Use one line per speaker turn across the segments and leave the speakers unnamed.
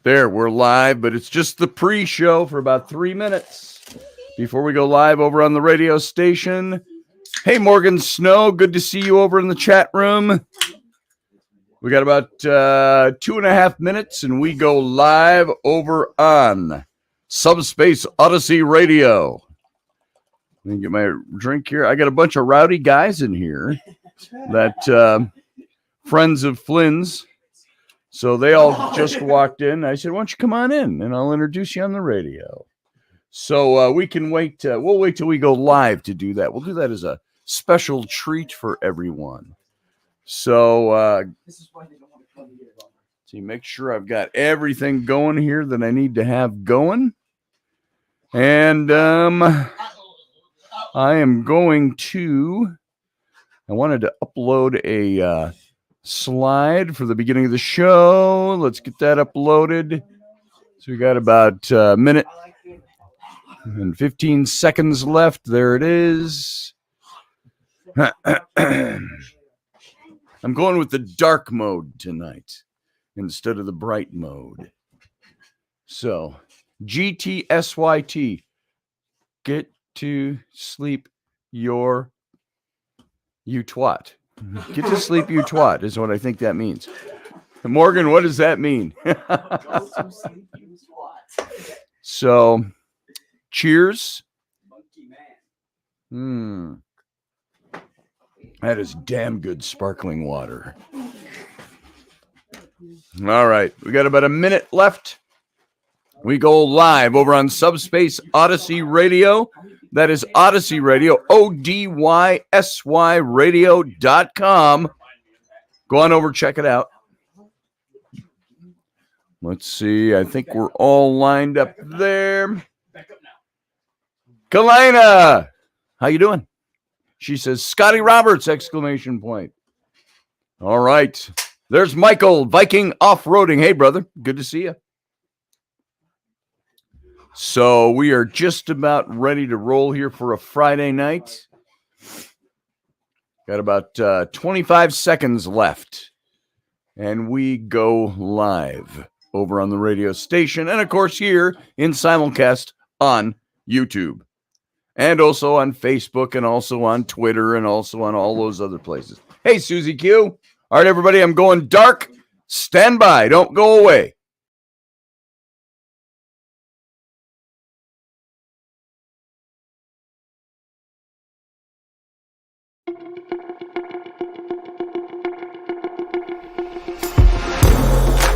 There, we're live, but it's just the pre-show for about 3 minutes before we go live over on the radio station. Hey, Morgan Snow, good to see you over in the chat room. We got about 2.5 minutes, and we go live over on Subspace Odyssey Radio. Let me get my drink here. I got a bunch of rowdy guys in here that friends of Flynn's. So they all just walked in. I said, why don't you come on in, and I'll introduce you on the radio. So we can wait. We'll wait till we go live to do that. We'll do that as a special treat for everyone. So see, make sure I've got everything going here that I need to have going. And I wanted to upload a slide for the beginning of the show. Let's get that uploaded. So we got about a minute and 15 seconds left. There it is. I'm going with the dark mode tonight instead of the bright mode. So GTSYT, get to sleep you twat. Get to sleep, you twat, is what I think that means. Morgan, what does that mean? So, cheers. That is damn good sparkling water. All right, we got about a minute left. We go live over on Subspace Odyssey Radio. That is Odyssey Radio, ODYSY radio.com. Go on over, check it out. Let's see. I think we're all lined up there. Kalina, how you doing? She says, Scotty Roberts, exclamation point. All right. There's Michael, Viking Off-Roading. Hey, brother. Good to see you. So we are just about ready to roll here for a Friday night. Got about 25 seconds left. And we go live over on the radio station. And, of course, here in simulcast on YouTube. And also on Facebook and also on Twitter and also on all those other places. Hey, Susie Q. All right, everybody, I'm going dark. Stand by. Don't go away.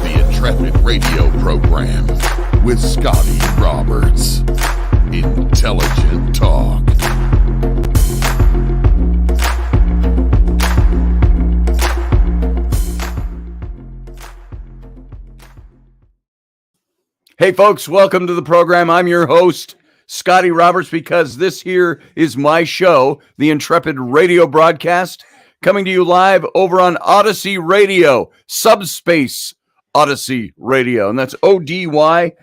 Intrepid radio program with Scotty Roberts. Intelligent talk.
Hey, folks, welcome to the program. I'm your host, Scotty Roberts, because this here is my show, the Intrepid radio broadcast, coming to you live over on Odyssey Radio, Subspace Odyssey Radio, and that's ODYSY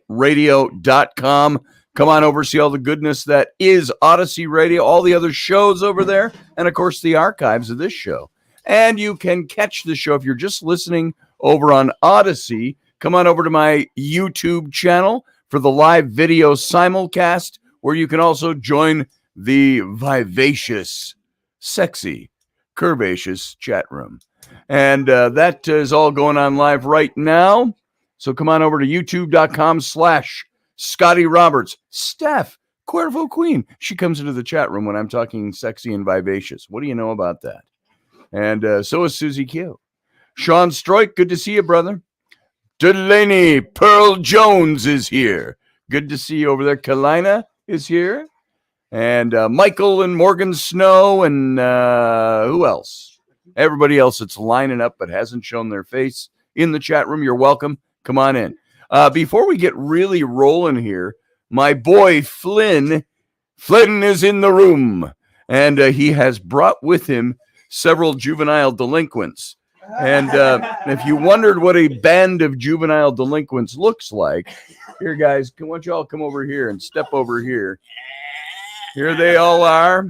radio.com. Come on over, see all the goodness that is Odyssey Radio, all the other shows over there, and of course the archives of this show. And you can catch the show if you're just listening over on Odyssey. Come on over to my YouTube channel for the live video simulcast, where you can also join the vivacious, sexy, curvaceous chat room. And that is all going on live right now. So come on over to youtube.com/Scotty Roberts. Steph, Cuervo Queen. She comes into the chat room when I'm talking sexy and vivacious. What do you know about that? And so is Susie Q. Sean Stroik, good to see you, brother. Delaney Pearl Jones is here. Good to see you over there. Kalina is here. And Michael and Morgan Snow and who else? Everybody else that's lining up but hasn't shown their face in the chat room, you're welcome. Come on in. Before we get really rolling here, my boy Flynn is in the room. And he has brought with him several juvenile delinquents. And if you wondered what a band of juvenile delinquents looks like, here, guys, why don't you all come over here and step over here. Here they all are.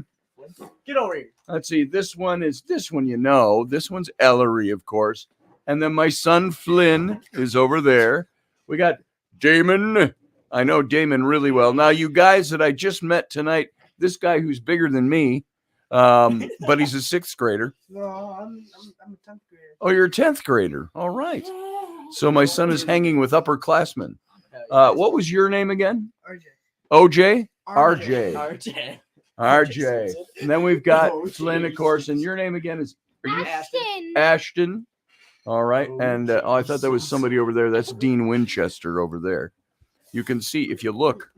Get over here.
Let's see. This one, you know. This one's Ellery, of course. And then my son Flynn is over there. We got Damon. I know Damon really well. Now, you guys that I just met tonight, this guy who's bigger than me, but he's a 6th grader.
No, I'm a 10th grader.
Oh, you're a 10th grader. All right. So my son is hanging with upperclassmen. What was your name again?
RJ.
OJ?
RJ.
RJ. And then we've got Flynn, of course. And your name again is Ashton. All right. And I thought that was somebody over there. That's Dean Winchester over there. You can see, if you look,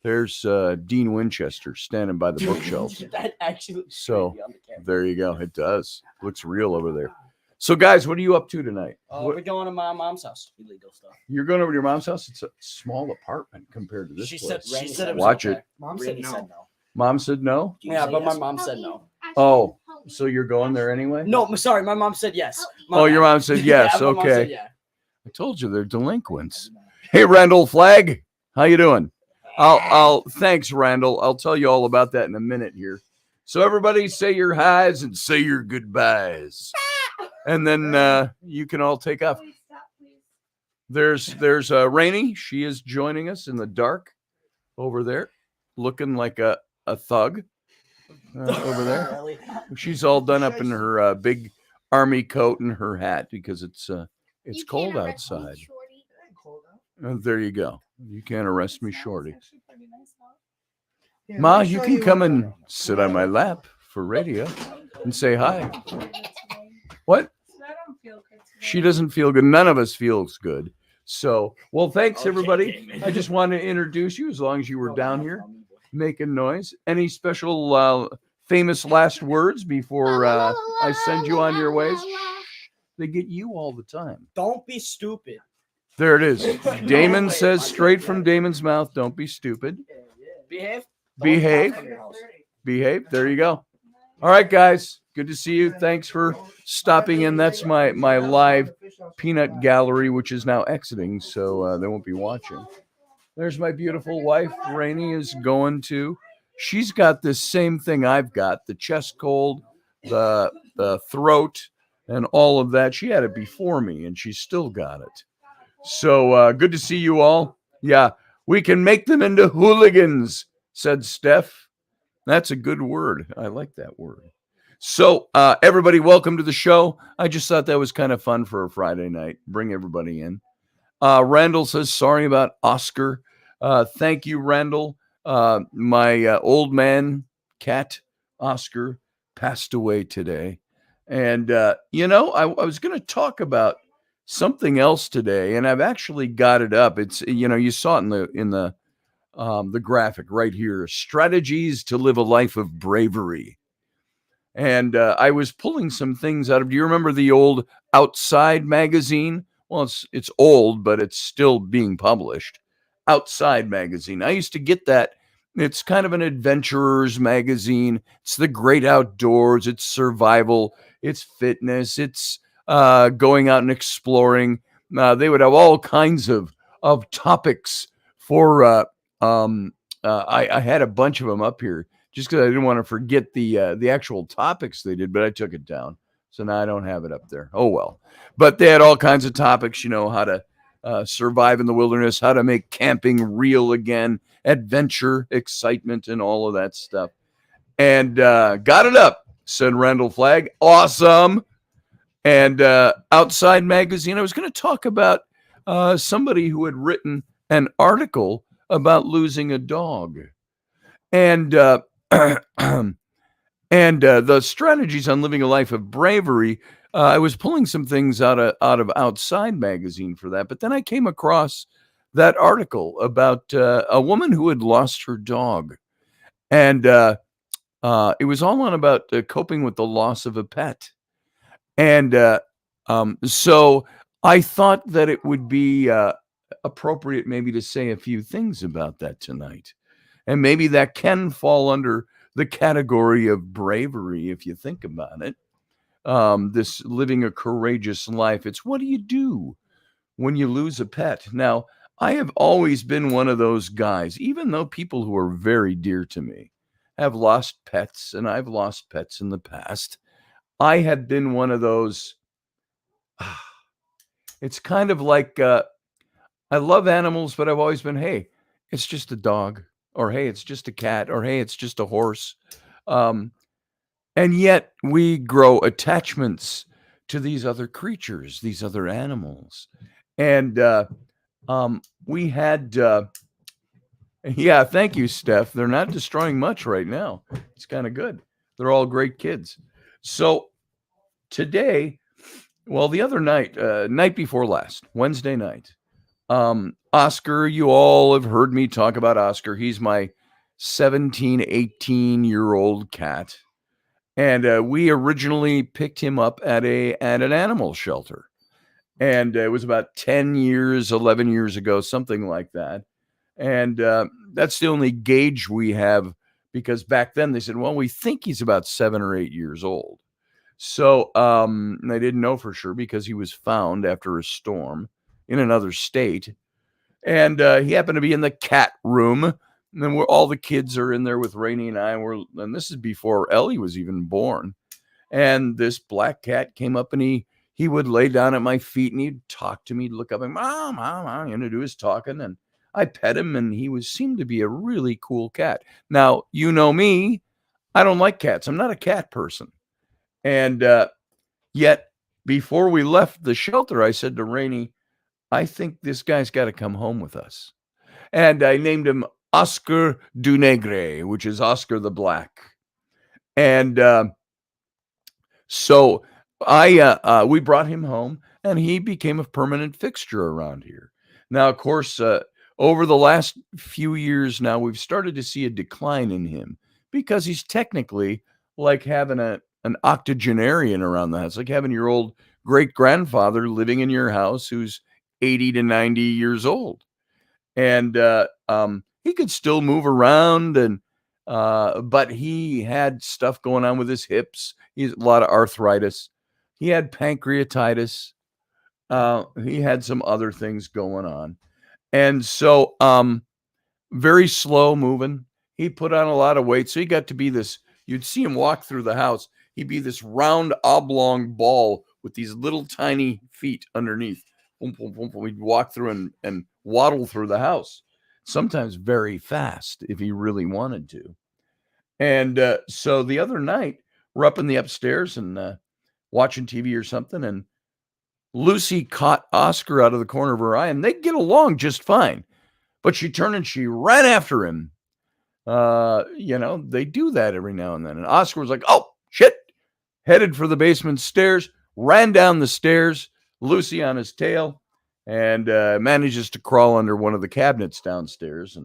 there's Dean Winchester standing by the bookshelf.
That actually
So there you go. It does. Looks real over there. So, guys, what are you up to tonight?
We're going to my mom's house. Illegal stuff.
You're going over to your mom's house? It's a small apartment compared to this
She
place.
said it was
Watch
okay.
it.
Mom
Randy
said no.
Mom said no?
Yeah, but my mom said no.
Oh, so you're going there anyway?
No, I'm sorry. My mom said yes.
Oh, your mom said yes.
Yeah, my mom
Okay.
said yeah.
I told you they're delinquents. Hey, Randall Flagg, how you doing? Thanks, Randall. I'll tell you all about that in a minute here. So everybody say your highs and say your goodbyes. And then you can all take off. There's Rainey. She is joining us in the dark over there, looking like a thug over there.
Really?
She's all done up in her big army coat and her hat because it's cold outside. There you go. You can't arrest me, Shorty.
Yeah,
Ma,
let me
you
show
can come
what
and
the-
sit on my lap for radio and say hi. What? She doesn't feel good. None of us feels good. So, well, thanks
Okay,
everybody.
Damon.
I just wanted to introduce you as long as you were down here making noise. Any special famous last words before I send you on your ways? They get you all the time.
Don't be stupid.
There it is. Damon says straight from Damon's mouth, don't be stupid.
Behave.
Behave.
Don't come to your house.
Behave. There you go. All right, guys. Good to see you. Thanks for stopping in. That's my live peanut gallery, which is now exiting, so they won't be watching. There's my beautiful wife. Rainey is going to. She's got this same thing I've got, the chest cold, the throat, and all of that. She had it before me, and she's still got it. So good to see you all. Yeah, we can make them into hooligans, said Steph. That's a good word. I like that word. So everybody, welcome to the show. I just thought that was kind of fun for a Friday night. Bring everybody in. Randall says, sorry about Oscar. Thank you, Randall. My old man, cat, Oscar, passed away today. And, I was going to talk about something else today, and I've actually got it up. It's, you saw it in the graphic right here, strategies to live a life of bravery. And I was pulling some things out of, do you remember the old Outside magazine? Well, it's old, but it's still being published. Outside magazine. I used to get that. It's kind of an adventurer's magazine. It's the great outdoors. It's survival. It's fitness. It's going out and exploring. They would have all kinds of topics for. I had a bunch of them up here just because I didn't want to forget the actual topics they did, but I took it down. So now I don't have it up there. Oh, well. But they had all kinds of topics, how to survive in the wilderness, how to make camping real again, adventure, excitement, and all of that stuff. And got it up, said Randall Flagg. Awesome. And Outside Magazine, I was going to talk about somebody who had written an article about losing a dog. And and the strategies on living a life of bravery, I was pulling some things out of Outside Magazine for that. But then I came across that article about a woman who had lost her dog. And it was all on about coping with the loss of a pet. And so I thought that it would be appropriate maybe to say a few things about that tonight. And maybe that can fall under the category of bravery, if you think about it. This living a courageous life. It's what do you do when you lose a pet? Now, I have always been one of those guys, even though people who are very dear to me have lost pets, and I've lost pets in the past. I have been one of those, it's kind of like I love animals, but I've always been, hey, it's just a dog, or hey, it's just a cat, or hey, it's just a horse. Um, and yet we grow attachments to these other creatures, these other animals. And we had, yeah, thank you, Steph. They're not destroying much right now. It's kind of good. They're all great kids. So today, well, the other night, night before last, Wednesday night, Oscar, you all have heard me talk about Oscar. He's my 17, 18-year-old cat. And we originally picked him up at an animal shelter. And it was about 10 years, 11 years ago, something like that. And that's the only gauge we have, because back then they said, well, we think he's about 7 or 8 years old. So and I didn't know for sure because he was found after a storm in another state. And he happened to be in the cat room. And then all the kids are in there with Rainey and I. And this is before Ellie was even born. And this black cat came up and he would lay down at my feet and he'd talk to me, he'd look up and mom, mom, mom, do his talking. And I pet him and he seemed to be a really cool cat. Now, you know me, I don't like cats. I'm not a cat person. And yet before we left the shelter, I said to Rainey, I think this guy's got to come home with us. And I named him Oscar du Negre, which is Oscar the Black. And so we brought him home and he became a permanent fixture around here. Now, of course, over the last few years now, we've started to see a decline in him because he's technically like having an octogenarian around the house, like having your old great grandfather living in your house who's 80 to 90 years old. And he could still move around, and but he had stuff going on with his hips. He has a lot of arthritis. He had pancreatitis. He had some other things going on. And so very slow moving. He put on a lot of weight. So he got to be this, you'd see him walk through the house. He'd be this round oblong ball with these little tiny feet underneath. Boom, boom, boom, boom. He'd walk through and waddle through the house, sometimes very fast if he really wanted to. And so the other night, we're up in the upstairs and watching TV or something, and Lucy caught Oscar out of the corner of her eye, and they get along just fine. But she turned and she ran after him. They do that every now and then. And Oscar was like, oh, shit, headed for the basement stairs, ran down the stairs, Lucy on his tail, and manages to crawl under one of the cabinets downstairs.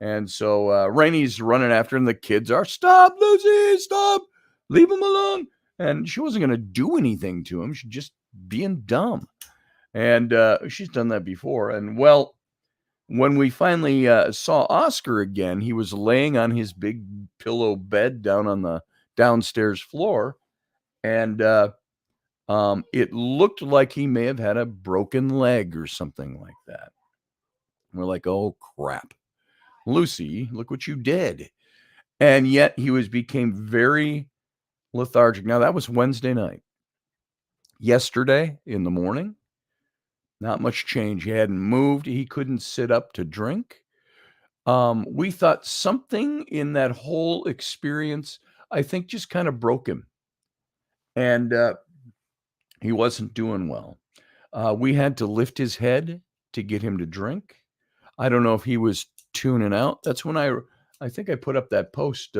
And so Rainey's running after him. The kids are, stop, Lucy, stop, leave him alone. And she wasn't going to do anything to him. She's just being dumb. And she's done that before. And well, when we finally saw Oscar again, he was laying on his big pillow bed down on the downstairs floor. And it looked like he may have had a broken leg or something like that. And we're like, oh, crap. Lucy, look what you did. And yet he became very lethargic. Now, that was Wednesday night. Yesterday in the morning, not much change. He hadn't moved. He couldn't sit up to drink. We thought something in that whole experience, I think, just kind of broke him. And he wasn't doing well. We had to lift his head to get him to drink. I don't know if he was tuning out. That's when I think I put up that post,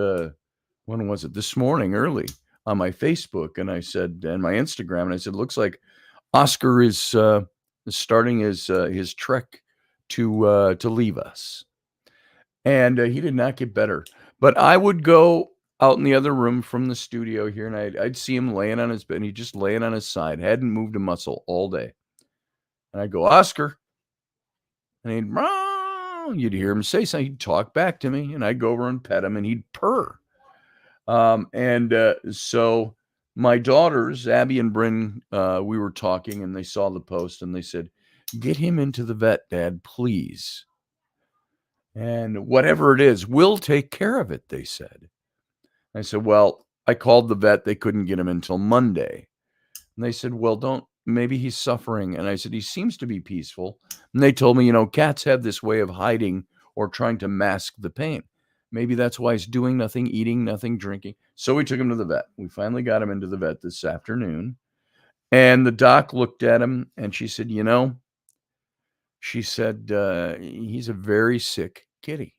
when was it? This morning early on my Facebook, and I said, and my Instagram, and I said, looks like Oscar is starting his trek to leave us. And he did not get better. But I would go out in the other room from the studio here, and I'd see him laying on his bed, and he'd just laying on his side, hadn't moved a muscle all day. And I'd go, Oscar. And he'd, meow. You'd hear him say something. He'd talk back to me, and I'd go over and pet him, and he'd purr. So my daughters, Abby and Bryn, we were talking, and they saw the post, and they said, get him into the vet, Dad, please. And whatever it is, we'll take care of it, they said. I said, well, I called the vet. They couldn't get him until Monday. And they said, well, don't maybe he's suffering. And I said, he seems to be peaceful. And they told me, cats have this way of hiding or trying to mask the pain. Maybe that's why he's doing nothing, eating nothing, drinking. So we took him to the vet. We finally got him into the vet this afternoon. And the doc looked at him and she said, he's a very sick kitty.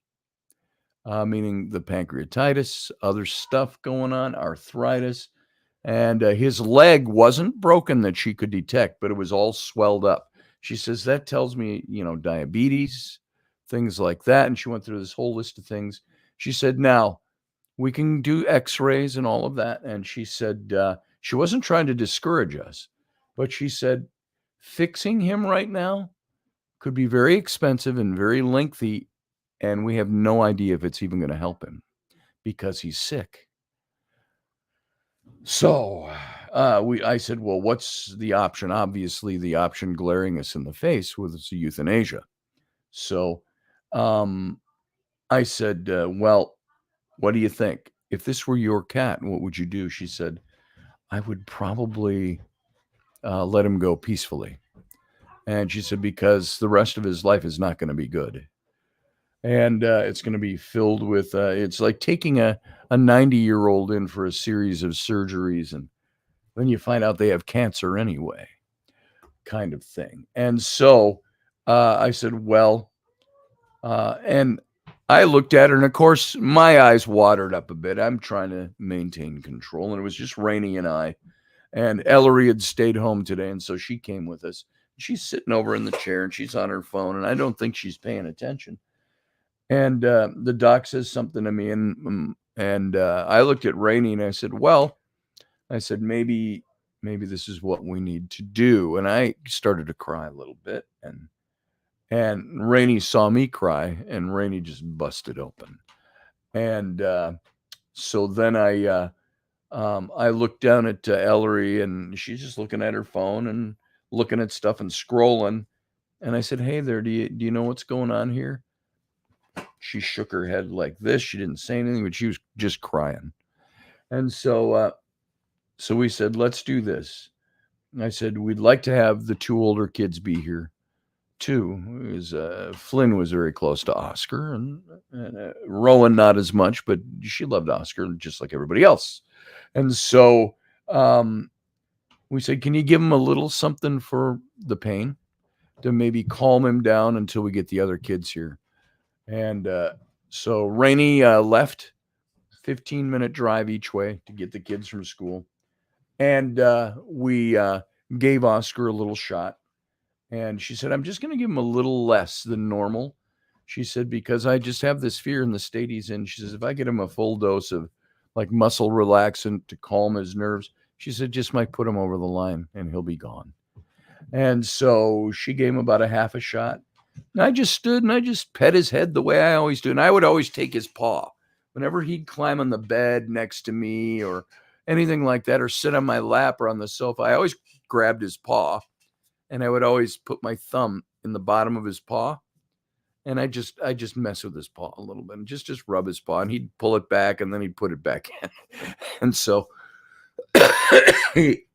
Meaning the pancreatitis, other stuff going on, arthritis. And his leg wasn't broken that she could detect, but it was all swelled up. She says, that tells me, diabetes, things like that. And she went through this whole list of things. She said, now we can do x-rays and all of that. And she said, she wasn't trying to discourage us, but she said, fixing him right now could be very expensive and very lengthy. And we have no idea if it's even going to help him because he's sick. So I said, well, what's the option? Obviously, the option glaring us in the face was euthanasia. So I said, well, what do you think? If this were your cat, what would you do? She said, I would probably let him go peacefully. And she said, because the rest of his life is not going to be good. And it's going to be filled with, it's like taking a 90-year-old in for a series of surgeries. And then you find out they have cancer anyway, kind of thing. And so I said, well, and I looked at her, and of course, my eyes watered up a bit. I'm trying to maintain control. And it was just Rainey and I. And Ellery had stayed home today. And so she came with us. She's sitting over in the chair, and she's on her phone. And I don't think she's paying attention. And the doc says something to me, and I looked at Rainey and I said, well, maybe this is what we need to do. And I started to cry a little bit, and Rainey saw me cry, and Rainey just busted open. And so then I looked down at Ellery, and she's just looking at her phone and looking at stuff and scrolling. And I said, hey there, do you know what's going on here? She shook her head like this. She didn't say anything, but she was just crying. And so we said, let's do this. I said, we'd like to have the two older kids be here too. Flynn was very close to Oscar, and Rowan not as much, but she loved Oscar just like everybody else. And so we said, can you give him a little something for the pain to maybe calm him down until we get the other kids here? And so Rainey left, 15-minute drive each way to get the kids from school. And we gave Oscar a little shot. And she said, I'm just going to give him a little less than normal. She said, because I just have this fear in the state he's in. She says, if I get him a full dose of like muscle relaxant to calm his nerves, she said, just might put him over the line and he'll be gone. And so she gave him about a half a shot. And I just stood and I just pet his head the way I always do. And I would always take his paw. Whenever he'd climb on the bed next to me or anything like that, or sit on my lap or on the sofa, I always grabbed his paw. And I would always put my thumb in the bottom of his paw. And I just mess with his paw a little bit and just rub his paw. And he'd pull it back and then he'd put it back in. And so he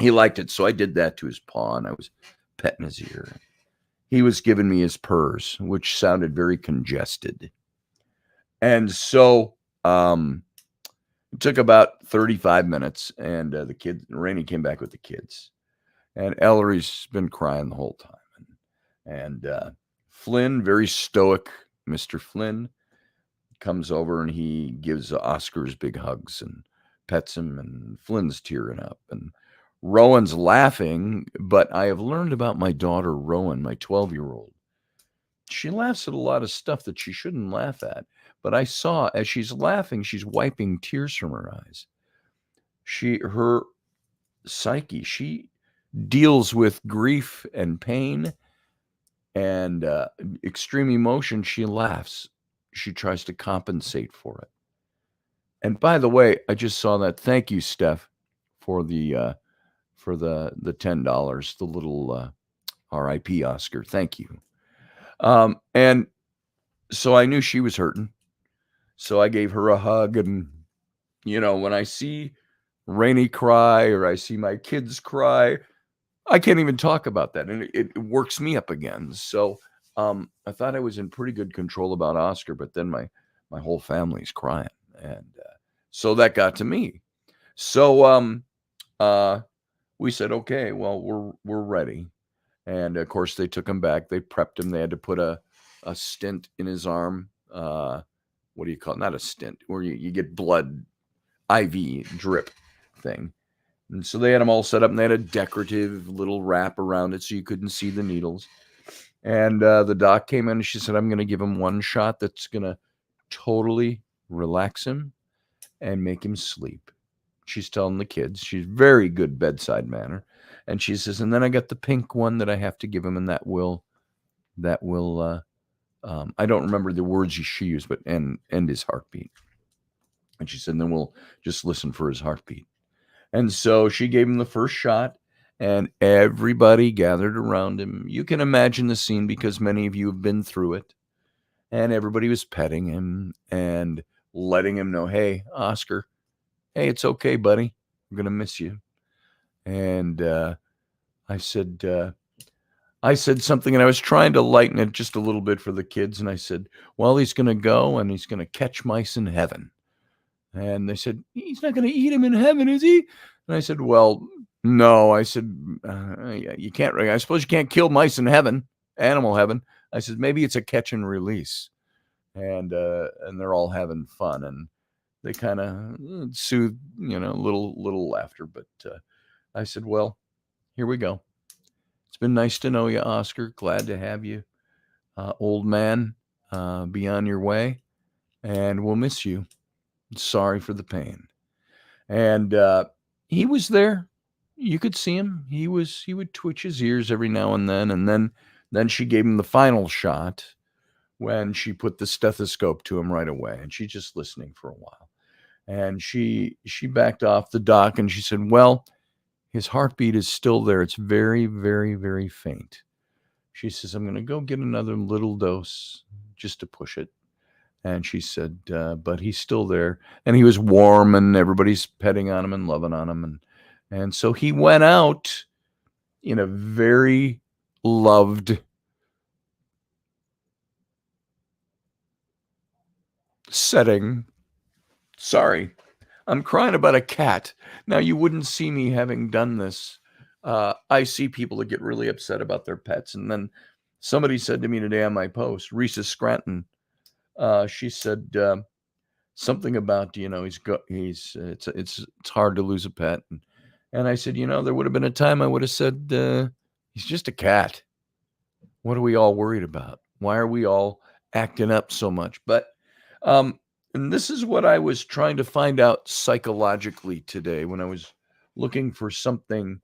liked it. So I did that to his paw and I was petting his ear. He was giving me his purrs, which sounded very congested. And so it took about 35 minutes, and Rainey came back with the kids. And Ellery's been crying the whole time. And Flynn, very stoic, Mr. Flynn, comes over and he gives Oscar's big hugs and pets him, and Flynn's tearing up. And Rowan's laughing, but I have learned about my daughter, Rowan, my 12-year-old. She laughs at a lot of stuff that she shouldn't laugh at. But I saw as she's laughing, she's wiping tears from her eyes. Her psyche, she deals with grief and pain and extreme emotion. She laughs. She tries to compensate for it. And by the way, I just saw that. Thank you, Steph, for the $10, the little RIP Oscar. Thank you. And so I knew she was hurting. So I gave her a hug. And, when I see Rainey cry or I see my kids cry, I can't even talk about that, and it works me up again. So I thought I was in pretty good control about Oscar, but then my whole family's crying, and so that got to me. So we said, okay, well, we're ready. And of course, they took him back. They prepped him. They had to put a stent in his arm. What do you call it? Not a stent, where you get blood, IV drip thing. And so they had them all set up, and they had a decorative little wrap around it so you couldn't see the needles. And the doc came in and she said, I'm going to give him one shot that's going to totally relax him and make him sleep. She's telling the kids. She's very good bedside manner. And she says, and then I got the pink one that I have to give him, and that will I don't remember the words she used, but end his heartbeat. And she said, and then we'll just listen for his heartbeat. And so she gave him the first shot, and everybody gathered around him. You can imagine the scene because many of you have been through it. And everybody was petting him and letting him know, hey, Oscar, hey, it's okay, buddy. I'm going to miss you. And I said something, and I was trying to lighten it just a little bit for the kids. And I said, well, he's going to go and he's going to catch mice in heaven. And they said, he's not going to eat him in heaven, is he? And I said, well, no. I said, you can't. I suppose you can't kill mice in heaven, animal heaven. I said, maybe it's a catch and release. And they're all having fun. And they kind of soothed, little laughter. But I said, well, here we go. It's been nice to know you, Oscar. Glad to have you, old man. Be on your way. And we'll miss you. Sorry for the pain. And he was there. You could see him. He would twitch his ears every now and then. And then she gave him the final shot when she put the stethoscope to him right away. And she's just listening for a while. And she backed off the doc and she said, well, his heartbeat is still there. It's very, very, very faint. She says, I'm going to go get another little dose just to push it. And she said, but he's still there. And he was warm and everybody's petting on him and loving on him. And so he went out in a very loved setting. Sorry, I'm crying about a cat. Now, you wouldn't see me having done this. I see people that get really upset about their pets. And then somebody said to me today on my post, Risa Scranton, she said something about, it's hard to lose a pet. And I said, there would have been a time I would have said, he's just a cat. What are we all worried about? Why are we all acting up so much? But, and this is what I was trying to find out psychologically today when I was looking for something.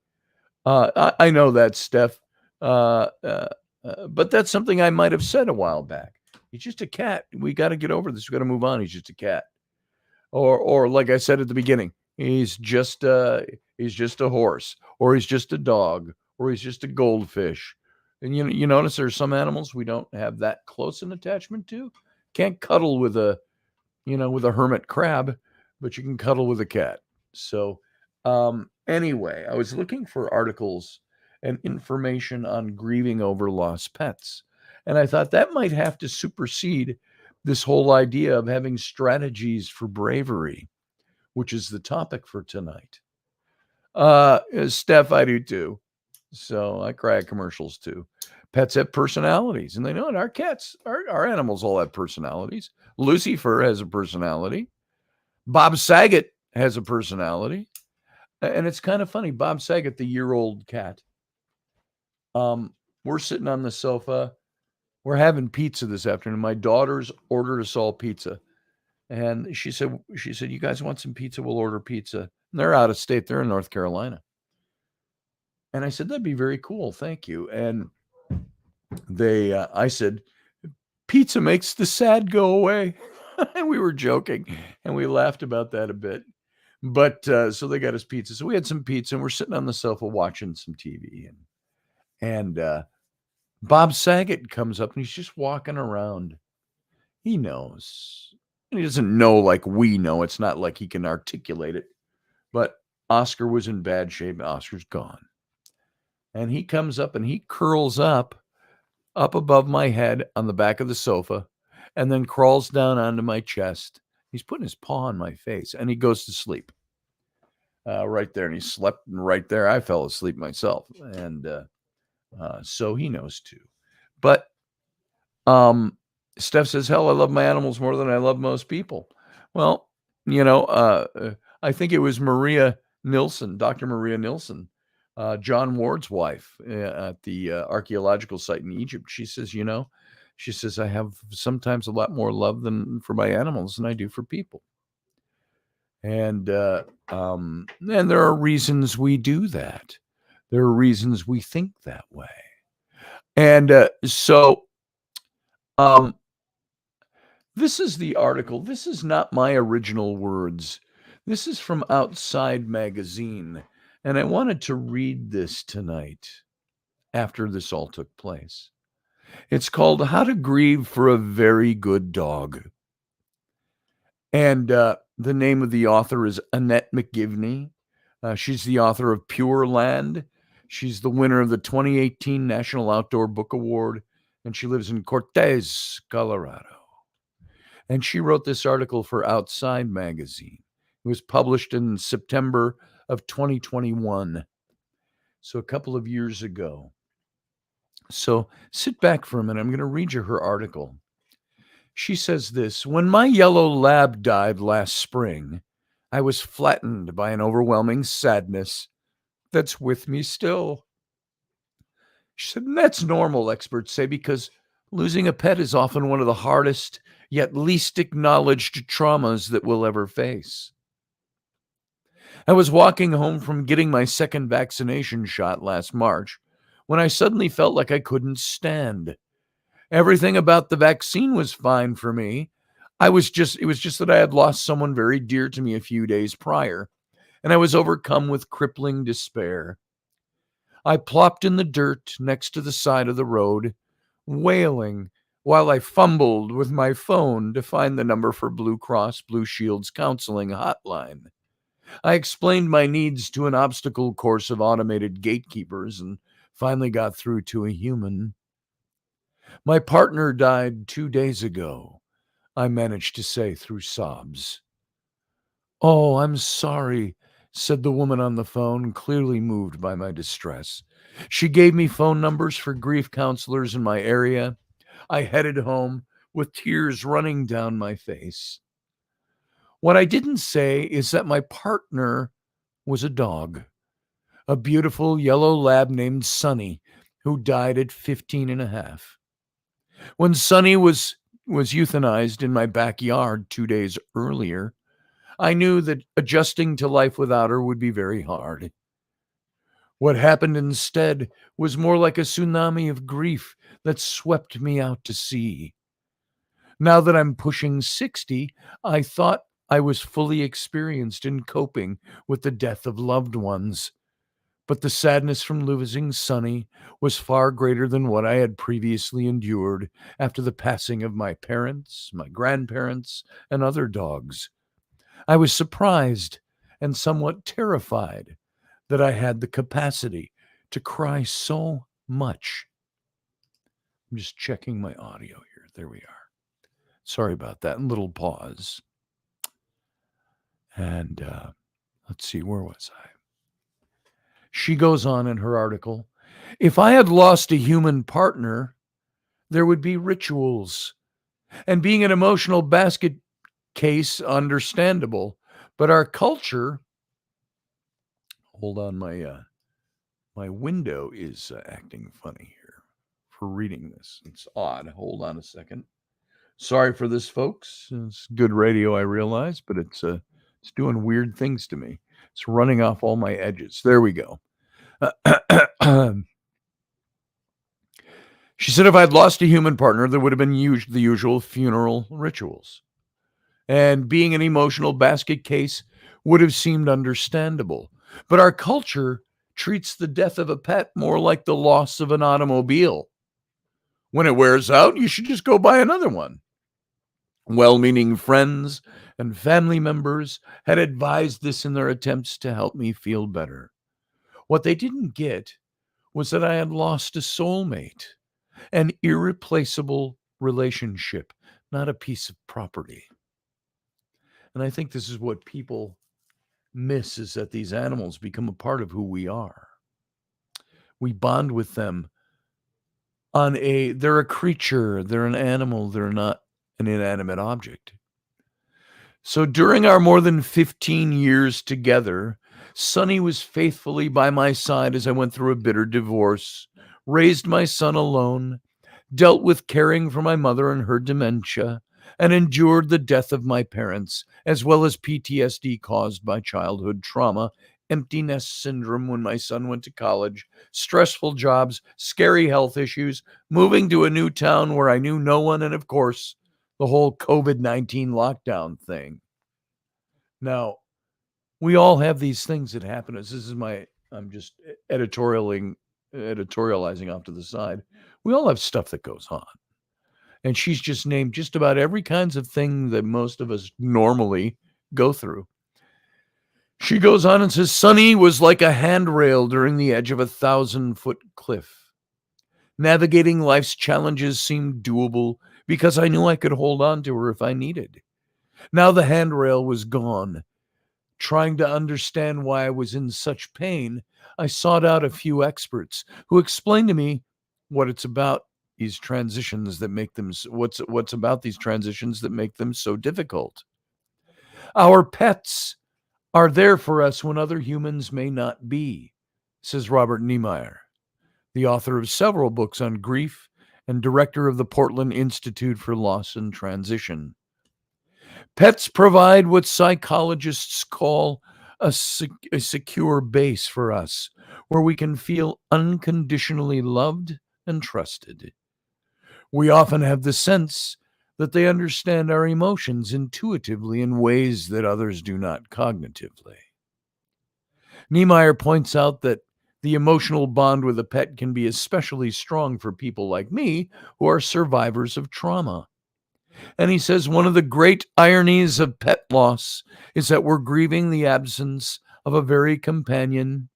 I know that, Steph, but that's something I might have said a while back. He's just a cat. We got to get over this. We got to move on. He's just a cat. Or like I said at the beginning, he's just a horse, or he's just a dog, or he's just a goldfish. And you notice there's some animals we don't have that close an attachment to. Can't cuddle with a hermit crab, but you can cuddle with a cat. So anyway, I was looking for articles and information on grieving over lost pets. And I thought that might have to supersede this whole idea of having strategies for bravery, which is the topic for tonight. Steph, I do too. So I cry at commercials too. Pets have personalities, and they know it. Our cats, our animals all have personalities. Lucifer has a personality. Bob Saget has a personality. And it's kind of funny. Bob Saget, the year-old cat. We're sitting on the sofa. We're having pizza this afternoon. My daughters ordered us all pizza. And she said, you guys want some pizza? We'll order pizza. And they're out of state. They're in North Carolina. And I said, that'd be very cool. Thank you. And I said, pizza makes the sad go away. And we were joking and we laughed about that a bit. But so they got us pizza. So we had some pizza and we're sitting on the sofa watching some TV. And Bob Saget comes up and he's just walking around. He knows. And he doesn't know like we know. It's not like he can articulate it. But Oscar was in bad shape. Oscar's gone. And he comes up and he curls up above my head on the back of the sofa, and then crawls down onto my chest. He's putting his paw on my face, and he goes to sleep right there. And he slept right there. I fell asleep myself, and so he knows too. But Steph says, hell, I love my animals more than I love most people. Well, I think it was Maria Nilsson, Dr. Maria Nilsson, John Ward's wife at the archaeological site in Egypt. She says, I have sometimes a lot more love for my animals than I do for people. And there are reasons we do that. There are reasons we think that way. And this is the article. This is not my original words. This is from Outside Magazine. And I wanted to read this tonight after this all took place. It's called How to Grieve for a Very Good Dog. And the name of the author is Annette McGivney. She's the author of Pure Land. She's the winner of the 2018 National Outdoor Book Award, and she lives in Cortez, Colorado. And she wrote this article for Outside Magazine. It was published in September of 2021, so a couple of years ago. So sit back for a minute. I'm going to read you her article. She says this: when my yellow lab died last spring, I was flattened by an overwhelming sadness that's with me still. She said, and that's normal, experts say, because losing a pet is often one of the hardest yet least acknowledged traumas that we'll ever face. I was walking home from getting my second vaccination shot last March when I suddenly felt like I couldn't stand. Everything about the vaccine was fine for me. It was just that I had lost someone very dear to me a few days prior, and I was overcome with crippling despair. I plopped in the dirt next to the side of the road, wailing while I fumbled with my phone to find the number for Blue Cross Blue Shield's counseling hotline. I explained my needs to an obstacle course of automated gatekeepers and finally got through to a human. My partner died 2 days ago, I managed to say through sobs. Oh, I'm sorry, said the woman on the phone, clearly moved by my distress. She gave me phone numbers for grief counselors in my area. I headed home with tears running down my face. What I didn't say is that my partner was a dog, a beautiful yellow lab named Sunny, who died at 15 and a half. When Sunny was euthanized in my backyard 2 days earlier, I knew that adjusting to life without her would be very hard. What happened instead was more like a tsunami of grief that swept me out to sea. Now that I'm pushing 60, I thought I was fully experienced in coping with the death of loved ones. But the sadness from losing Sunny was far greater than what I had previously endured after the passing of my parents, my grandparents, and other dogs. I was surprised and somewhat terrified that I had the capacity to cry so much. I'm just checking my audio here. There we are. Sorry about that. Little pause. And let's see, where was I? She goes on in her article, if I had lost a human partner, there would be rituals. And being an emotional basket case, understandable. But our culture, hold on, my window is acting funny here for reading this. It's odd. Hold on a second. Sorry for this, folks. It's good radio, I realize, but it's doing weird things to me. It's running off all my edges. There we go. She said if I'd lost a human partner, there would have been the usual funeral rituals. And being an emotional basket case would have seemed understandable. But our culture treats the death of a pet more like the loss of an automobile. When it wears out, you should just go buy another one. Well-meaning friends and family members had advised this in their attempts to help me feel better. What they didn't get was that I had lost a soulmate, an irreplaceable relationship, not a piece of property. And I think this is what people miss, is that these animals become a part of who we are. We bond with them they're a creature, they're an animal, they're not an inanimate object. So during our more than 15 years together, Sonny was faithfully by my side as I went through a bitter divorce, raised my son alone, dealt with caring for my mother and her dementia, and endured the death of my parents, as well as PTSD caused by childhood trauma, empty nest syndrome when my son went to college, stressful jobs, scary health issues, moving to a new town where I knew no one, and of course, the whole COVID-19 lockdown thing. Now, we all have these things that happen. I'm just editorializing off to the side. We all have stuff that goes on. And she's just named just about every kinds of thing that most of us normally go through. She goes on and says, Sonny was like a handrail during the edge of a 1,000-foot cliff. Navigating life's challenges seemed doable because I knew I could hold on to her if I needed. Now the handrail was gone. Trying to understand why I was in such pain, I sought out a few experts who explained to me what it's about these transitions that make them what's about these transitions that make them so difficult. Our pets are there for us when other humans may not be, says Robert Niemeyer, the author of several books on grief and director of the Portland Institute for Loss and Transition. Pets provide what psychologists call a secure base for us, where we can feel unconditionally loved and trusted. We often have the sense that they understand our emotions intuitively in ways that others do not cognitively. Niemeyer points out that the emotional bond with a pet can be especially strong for people like me who are survivors of trauma. And he says one of the great ironies of pet loss is that we're grieving the absence of a very companion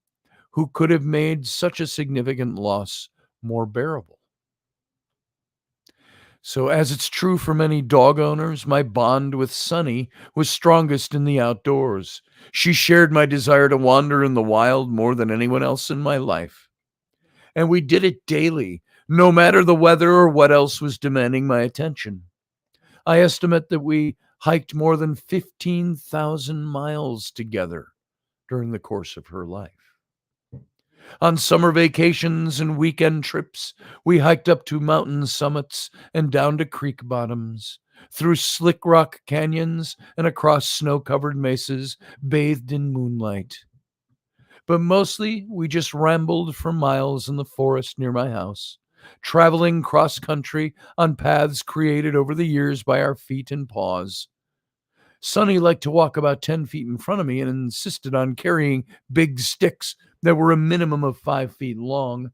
who could have made such a significant loss more bearable. So, as it's true for many dog owners, my bond with Sunny was strongest in the outdoors. She shared my desire to wander in the wild more than anyone else in my life. And we did it daily, no matter the weather or what else was demanding my attention. I estimate that we hiked more than 15,000 miles together during the course of her life. On summer vacations and weekend trips, we hiked up to mountain summits and down to creek bottoms, through slick rock canyons and across snow-covered mesas, bathed in moonlight. But mostly, we just rambled for miles in the forest near my house, traveling cross-country on paths created over the years by our feet and paws. Sonny liked to walk about 10 feet in front of me and insisted on carrying big sticks that were a minimum of 5 feet long.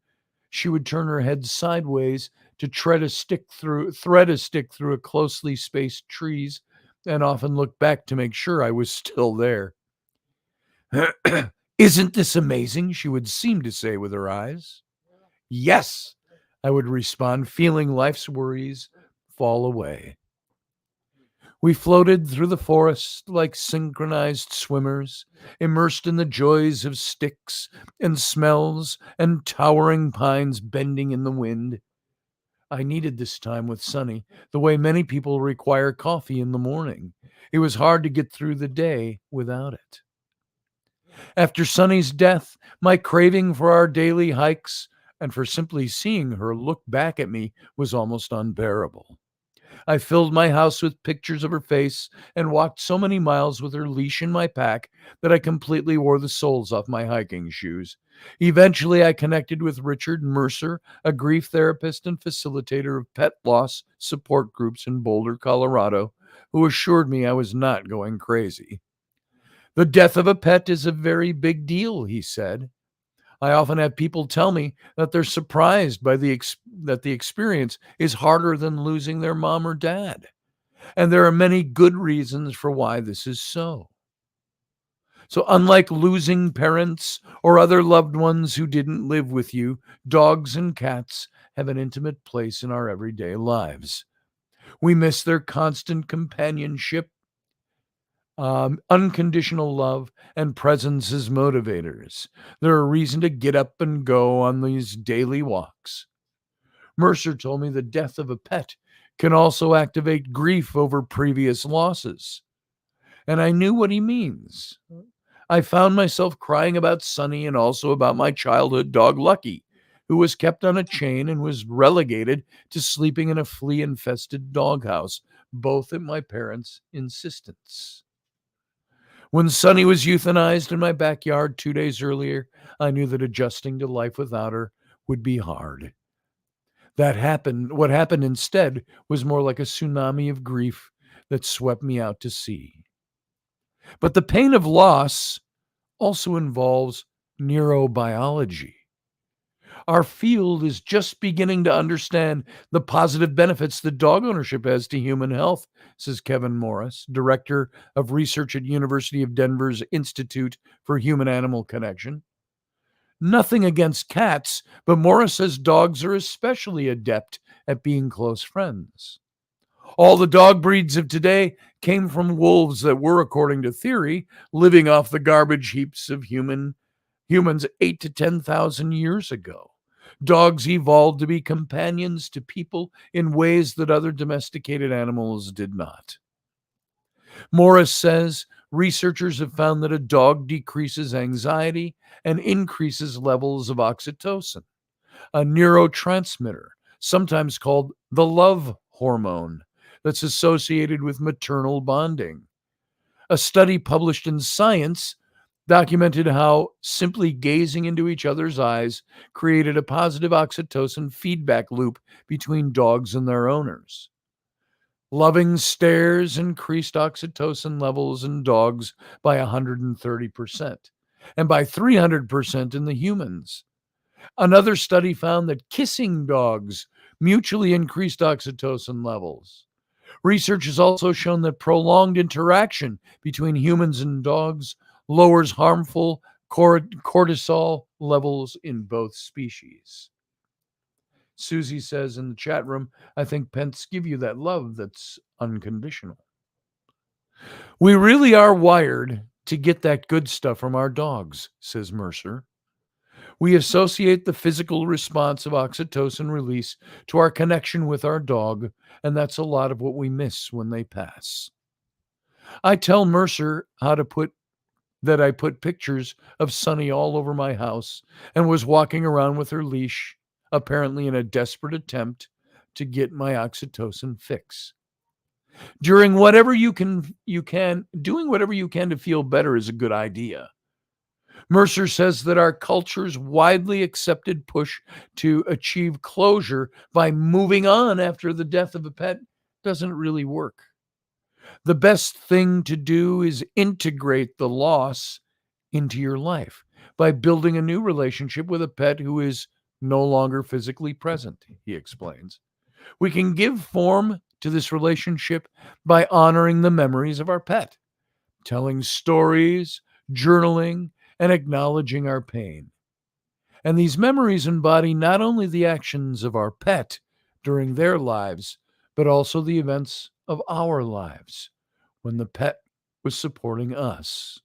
She would turn her head sideways to thread a stick through a closely spaced trees, and often look back to make sure I was still there. Isn't this amazing? She would seem to say with her eyes. Yes, I would respond, feeling life's worries fall away. We floated through the forest like synchronized swimmers, immersed in the joys of sticks and smells and towering pines bending in the wind. I needed this time with Sonny, the way many people require coffee in the morning. It was hard to get through the day without it. After Sonny's death, my craving for our daily hikes and for simply seeing her look back at me was almost unbearable. I filled my house with pictures of her face and walked so many miles with her leash in my pack that I completely wore the soles off my hiking shoes. Eventually, I connected with Richard Mercer, a grief therapist and facilitator of pet loss support groups in Boulder, Colorado, who assured me I was not going crazy. The death of a pet is a very big deal, he said. I often have people tell me that they're surprised by that the experience is harder than losing their mom or dad. And there are many good reasons for why this is so. So, unlike losing parents or other loved ones who didn't live with you, dogs and cats have an intimate place in our everyday lives. We miss their constant companionship, unconditional love, and presence as motivators. They're a reason to get up and go on these daily walks. Mercer told me the death of a pet can also activate grief over previous losses. And I knew what he means. I found myself crying about Sunny and also about my childhood dog Lucky, who was kept on a chain and was relegated to sleeping in a flea-infested doghouse, both at my parents' insistence. When Sunny was euthanized in my backyard 2 days earlier, I knew that adjusting to life without her would be hard. What happened instead was more like a tsunami of grief that swept me out to sea. But the pain of loss also involves neurobiology. Our field is just beginning to understand the positive benefits that dog ownership has to human health, says Kevin Morris, director of research at University of Denver's Institute for Human-Animal Connection. Nothing against cats, but Morris says dogs are especially adept at being close friends. All the dog breeds of today came from wolves that were, according to theory, living off the garbage heaps of humans 8 to 10,000 years ago. Dogs evolved to be companions to people in ways that other domesticated animals did not. Morris says researchers have found that a dog decreases anxiety and increases levels of oxytocin, a neurotransmitter, sometimes called the love hormone, that's associated with maternal bonding. A study published in Science documented how simply gazing into each other's eyes created a positive oxytocin feedback loop between dogs and their owners. Loving stares increased oxytocin levels in dogs by 130%, and by 300% in the humans. Another study found that kissing dogs mutually increased oxytocin levels. Research has also shown that prolonged interaction between humans and dogs lowers harmful cortisol levels in both species. Susie says in the chat room, I think pets give you that love that's unconditional. We really are wired to get that good stuff from our dogs, says Mercer. We associate the physical response of oxytocin release to our connection with our dog, and that's a lot of what we miss when they pass. I tell Mercer I put pictures of Sunny all over my house and was walking around with her leash, apparently in a desperate attempt to get my oxytocin fix. Doing whatever you can to feel better is a good idea. Mercer says that our culture's widely accepted push to achieve closure by moving on after the death of a pet doesn't really work. The best thing to do is integrate the loss into your life by building a new relationship with a pet who is no longer physically present, he explains. We can give form to this relationship by honoring the memories of our pet, telling stories, journaling, and acknowledging our pain. And these memories embody not only the actions of our pet during their lives, but also the events of our lives when the pet was supporting us.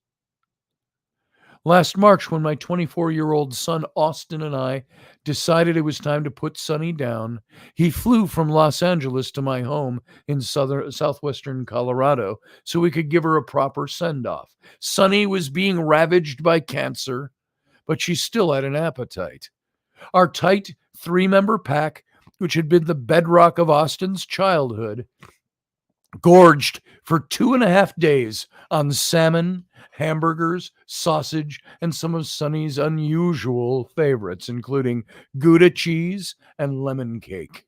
Last March, when my 24-year-old son Austin and I decided it was time to put Sunny down, he flew from Los Angeles to my home in southwestern Colorado so we could give her a proper send-off. Sunny was being ravaged by cancer, but she still had an appetite. Our tight 3-member pack, which had been the bedrock of Austin's childhood, gorged for 2.5 days on salmon, hamburgers, sausage, and some of Sunny's unusual favorites, including Gouda cheese and lemon cake.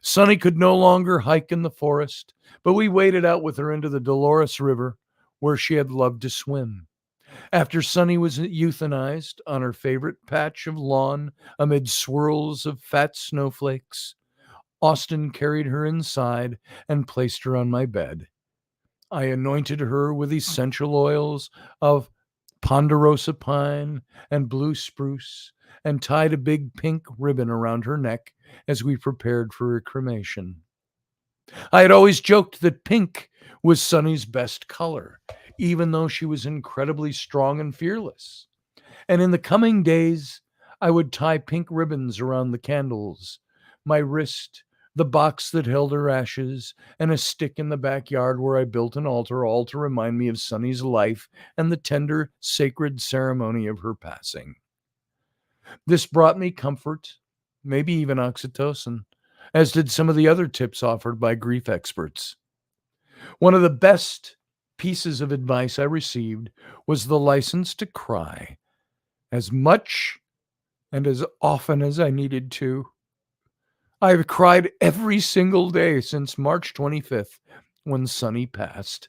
Sunny could no longer hike in the forest, but we waded out with her into the Dolores River, where she had loved to swim. After Sunny was euthanized on her favorite patch of lawn amid swirls of fat snowflakes, Austin carried her inside and placed her on my bed. I anointed her with essential oils of ponderosa pine and blue spruce, and tied a big pink ribbon around her neck as we prepared for her cremation. I had always joked that pink was Sunny's best color, even though she was incredibly strong and fearless. And in the coming days, I would tie pink ribbons around the candles, my wrist, the box that held her ashes, and a stick in the backyard where I built an altar, all to remind me of Sunny's life and the tender, sacred ceremony of her passing. This brought me comfort, maybe even oxytocin, as did some of the other tips offered by grief experts. One of the best pieces of advice I received was the license to cry as much and as often as I needed to. I've cried every single day since March 25th when Sunny passed.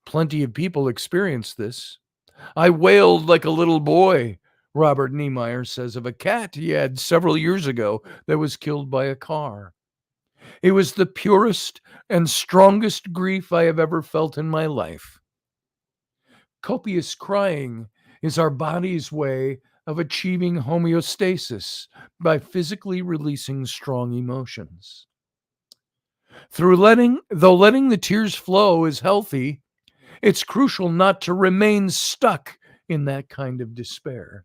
Plenty of people experienced this. I wailed like a little boy, Robert Niemeyer says of a cat he had several years ago that was killed by a car. It was the purest and strongest grief I have ever felt in my life. Copious crying is our body's way of achieving homeostasis by physically releasing strong emotions. Though letting the tears flow is healthy, it's crucial not to remain stuck in that kind of despair.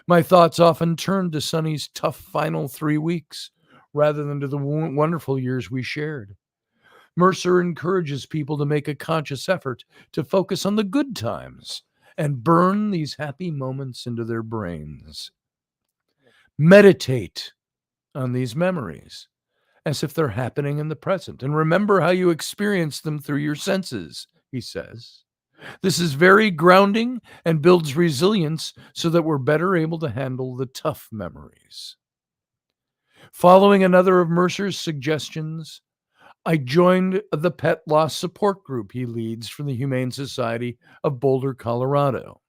My thoughts often turn to Sunny's tough final 3 weeks rather than to the wonderful years we shared. Mercer encourages people to make a conscious effort to focus on the good times and burn these happy moments into their brains. Meditate on these memories as if they're happening in the present, and remember how you experienced them through your senses, he says. This is very grounding and builds resilience so that we're better able to handle the tough memories. Following another of Mercer's suggestions, I joined the pet loss support group he leads for the Humane Society of Boulder, Colorado,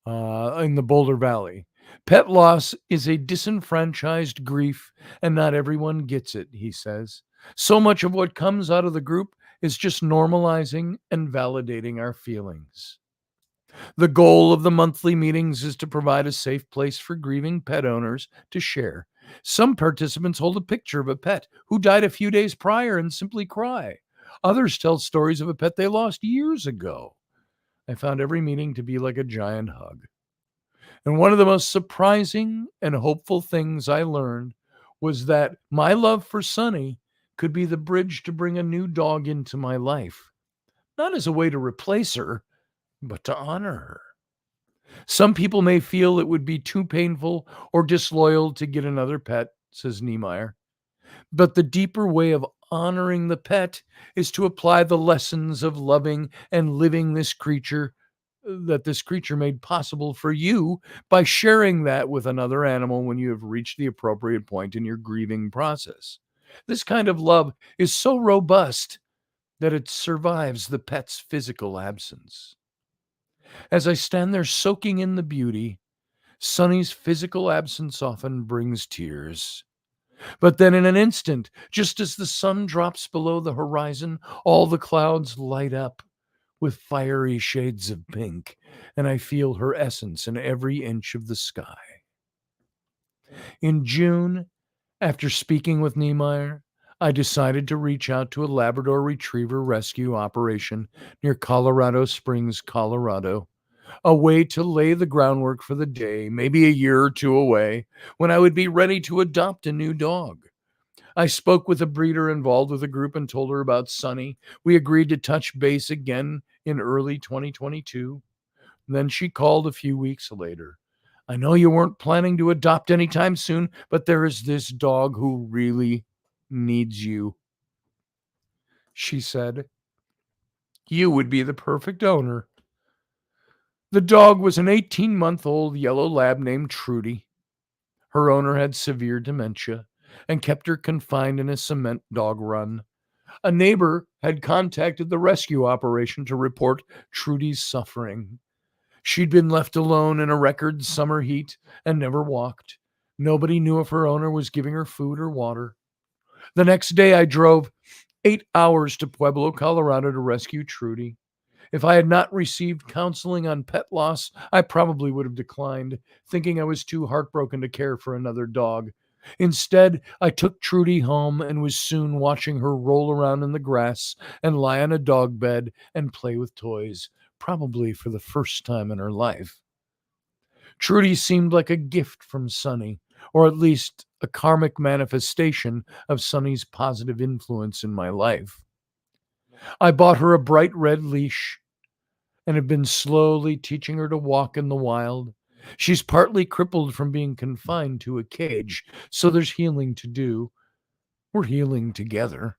in the Boulder Valley. Pet loss is a disenfranchised grief, and not everyone gets it, he says. So much of what comes out of the group is just normalizing and validating our feelings. The goal of the monthly meetings is to provide a safe place for grieving pet owners to share. Some participants hold a picture of a pet who died a few days prior and simply cry. Others tell stories of a pet they lost years ago. I found every meeting to be like a giant hug. And one of the most surprising and hopeful things I learned was that my love for Sunny could be the bridge to bring a new dog into my life. Not as a way to replace her, but to honor her. Some people may feel it would be too painful or disloyal to get another pet, says Niemeyer. But the deeper way of honoring the pet is to apply the lessons of loving and living this creature made possible for you by sharing that with another animal when you have reached the appropriate point in your grieving process. This kind of love is so robust that it survives the pet's physical absence. As I stand there soaking in the beauty, Sunny's physical absence often brings tears. But then in an instant, just as the sun drops below the horizon, all the clouds light up with fiery shades of pink, and I feel her essence in every inch of the sky. In June, after speaking with Niemeyer, I decided to reach out to a Labrador Retriever rescue operation near Colorado Springs, Colorado, a way to lay the groundwork for the day, maybe a year or two away, when I would be ready to adopt a new dog. I spoke with a breeder involved with the group and told her about Sunny. We agreed to touch base again in early 2022. Then she called a few weeks later. I know you weren't planning to adopt anytime soon, but there is this dog who really needs you. She said, you would be the perfect owner. The dog was an 18-month-old yellow lab named Trudy. Her owner had severe dementia and kept her confined in a cement dog run. A neighbor had contacted the rescue operation to report Trudy's suffering. She'd been left alone in a record summer heat and never walked. Nobody knew if her owner was giving her food or water. The next day, I drove 8 hours to Pueblo, Colorado to rescue Trudy. If I had not received counseling on pet loss, I probably would have declined, thinking I was too heartbroken to care for another dog. Instead, I took Trudy home and was soon watching her roll around in the grass and lie on a dog bed and play with toys, probably for the first time in her life. Trudy seemed like a gift from Sonny, or at least a karmic manifestation of Sonny's positive influence in my life. I bought her a bright red leash and have been slowly teaching her to walk in the wild. She's partly crippled from being confined to a cage, so there's healing to do. We're healing together.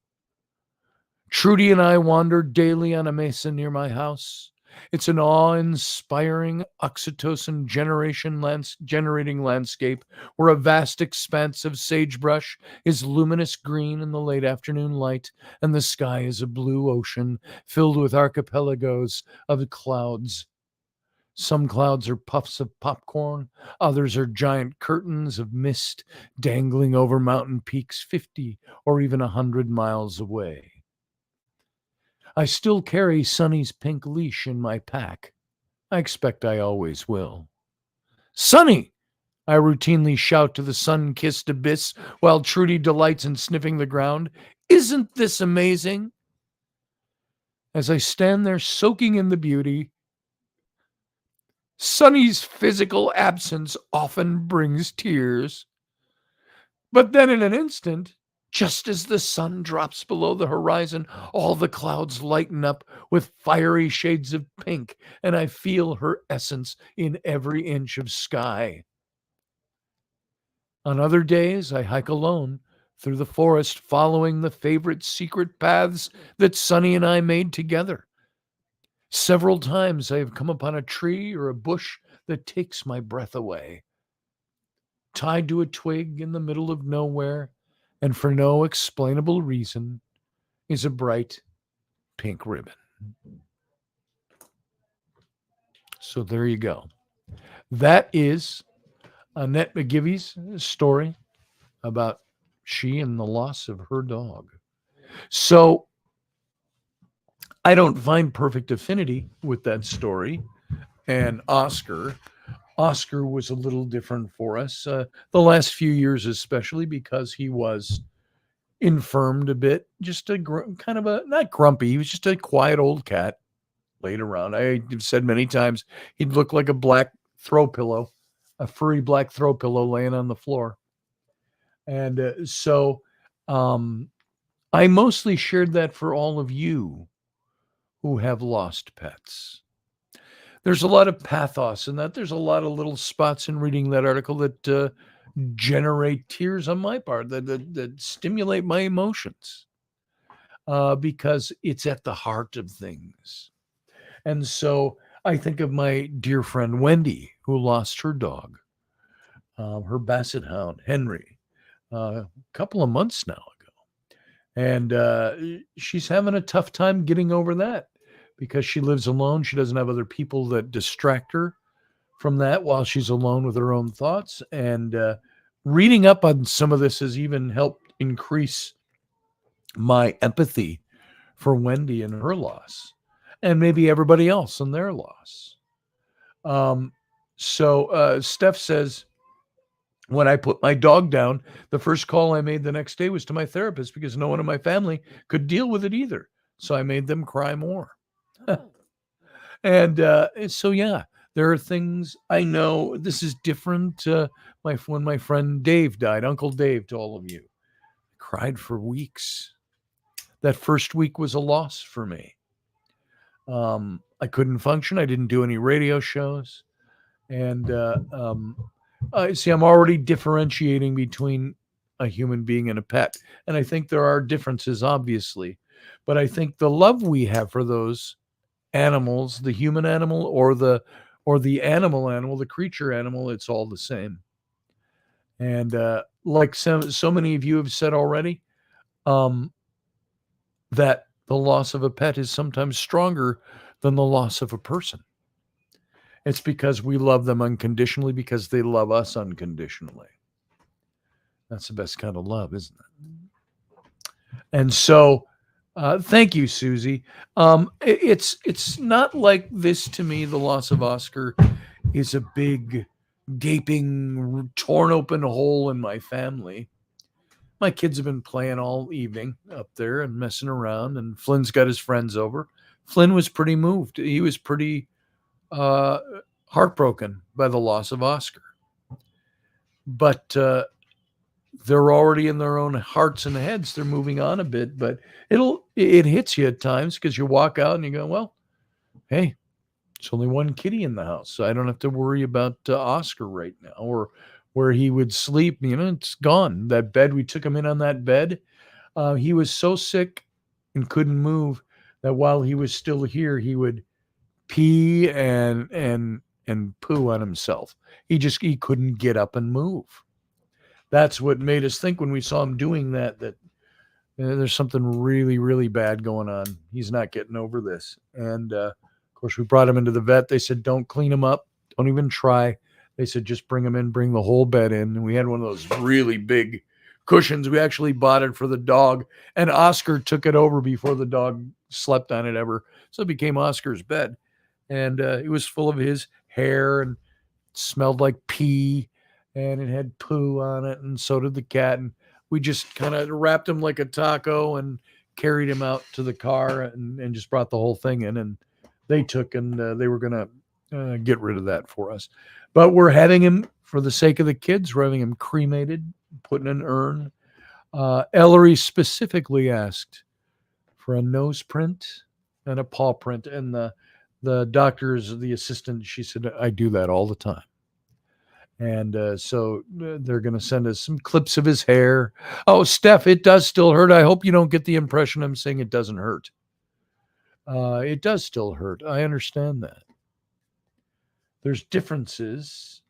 Trudy and I wander daily on a mesa near my house. It's an awe-inspiring oxytocin generating landscape where a vast expanse of sagebrush is luminous green in the late afternoon light, and the sky is a blue ocean filled with archipelagos of clouds. Some clouds are puffs of popcorn, others are giant curtains of mist dangling over mountain peaks 50 or even 100 miles away. I still carry Sonny's pink leash in my pack. I expect I always will. Sonny! I routinely shout to the sun-kissed abyss while Trudy delights in sniffing the ground. Isn't this amazing? As I stand there soaking in the beauty, Sonny's physical absence often brings tears. But then in an instant, just as the sun drops below the horizon, all the clouds lighten up with fiery shades of pink, and I feel her essence in every inch of sky. On other days, I hike alone through the forest, following the favorite secret paths that Sonny and I made together. Several times I have come upon a tree or a bush that takes my breath away. Tied to a twig in the middle of nowhere, and for no explainable reason, is a bright pink ribbon. So there you go. That is Annette McGivey's story about she and the loss of her dog. So I don't find perfect affinity with that story. And Oscar was a little different for us the last few years, especially because he was infirmed a bit, just a kind of a, not grumpy, he was just a quiet old cat laid around. I've said many times he'd look like a black throw pillow, a furry black throw pillow laying on the floor. And so I mostly shared that for all of you who have lost pets. There's a lot of pathos in that. There's a lot of little spots in reading that article that generate tears on my part, that stimulate my emotions, because it's at the heart of things. And so I think of my dear friend Wendy, who lost her dog, her basset hound, Henry, a couple of months now ago. And she's having a tough time getting over that because she lives alone. She doesn't have other people that distract her from that while she's alone with her own thoughts. And reading up on some of this has even helped increase my empathy for Wendy and her loss, and maybe everybody else and their loss. So Steph says, when I put my dog down, the first call I made the next day was to my therapist because no one in my family could deal with it either. So I made them cry more. And so, yeah, there are things I know. This is different. When my friend Dave died, Uncle Dave, to all of you, I cried for weeks. That first week was a loss for me. I couldn't function. I didn't do any radio shows. And see, I'm already differentiating between a human being and a pet. And I think there are differences, obviously. But I think the love we have for those animals, the human animal or the animal, the creature animal, it's all the same. And like so many of you have said already, that the loss of a pet is sometimes stronger than the loss of a person. It's because we love them unconditionally because they love us unconditionally. That's the best kind of love, isn't it? And so
Thank you, Susie. It's not like this to me. The loss of Oscar is a big, gaping, torn open hole in my family. My kids have been playing all evening up there and messing around, and Flynn's got his friends over. Flynn was pretty moved. He was pretty uh, heartbroken by the loss of Oscar. But they're already in their own hearts and heads. They're moving on a bit, but it hits you at times because you walk out and you go, well, hey, it's only one kitty in the house, so I don't have to worry about Oscar right now, or where he would sleep. It's gone. That bed, we took him in on that bed. He was so sick and couldn't move that while he was still here, he would pee and poo on himself. He couldn't get up and move. That's what made us think when we saw him doing that there's something really, really bad going on. He's not getting over this. And of course, we brought him into the vet. They said, don't clean him up. Don't even try. They said, just bring him in, bring the whole bed in. And we had one of those really big cushions. We actually bought it for the dog. And Oscar took it over before the dog slept on it ever. So it became Oscar's bed. And it was full of his hair and smelled like pee. And it had poo on it, and so did the cat. And we just kind of wrapped him like a taco and carried him out to the car and just brought the whole thing in. And they took and they were going to get rid of that for us. But we're having him, for the sake of the kids, we're having him cremated, put in an urn. Ellery specifically asked for a nose print and a paw print. And the doctor's, the assistant, she said, I do that all the time. And so they're going to send us some clips of his hair. Oh, Steph, it does still hurt. I hope you don't get the impression I'm saying it doesn't hurt. It does still hurt. I understand that. There's differences.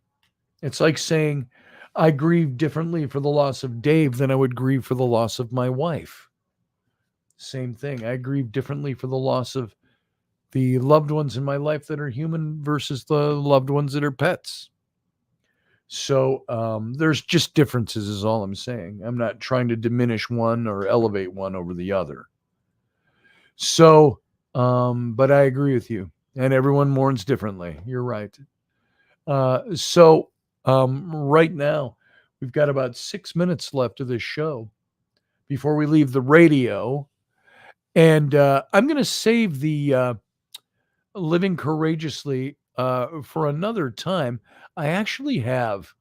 It's like saying I grieve differently for the loss of Dave than I would grieve for the loss of my wife. Same thing. I grieve differently for the loss of the loved ones in my life that are human versus the loved ones that are pets. So there's just differences is all I'm saying. I'm not trying to diminish one or elevate one over the other. So, but I agree with you. And everyone mourns differently. You're right. So right now, we've got about 6 minutes left of this show before we leave the radio. And I'm going to save the Living Courageously for another time. I actually have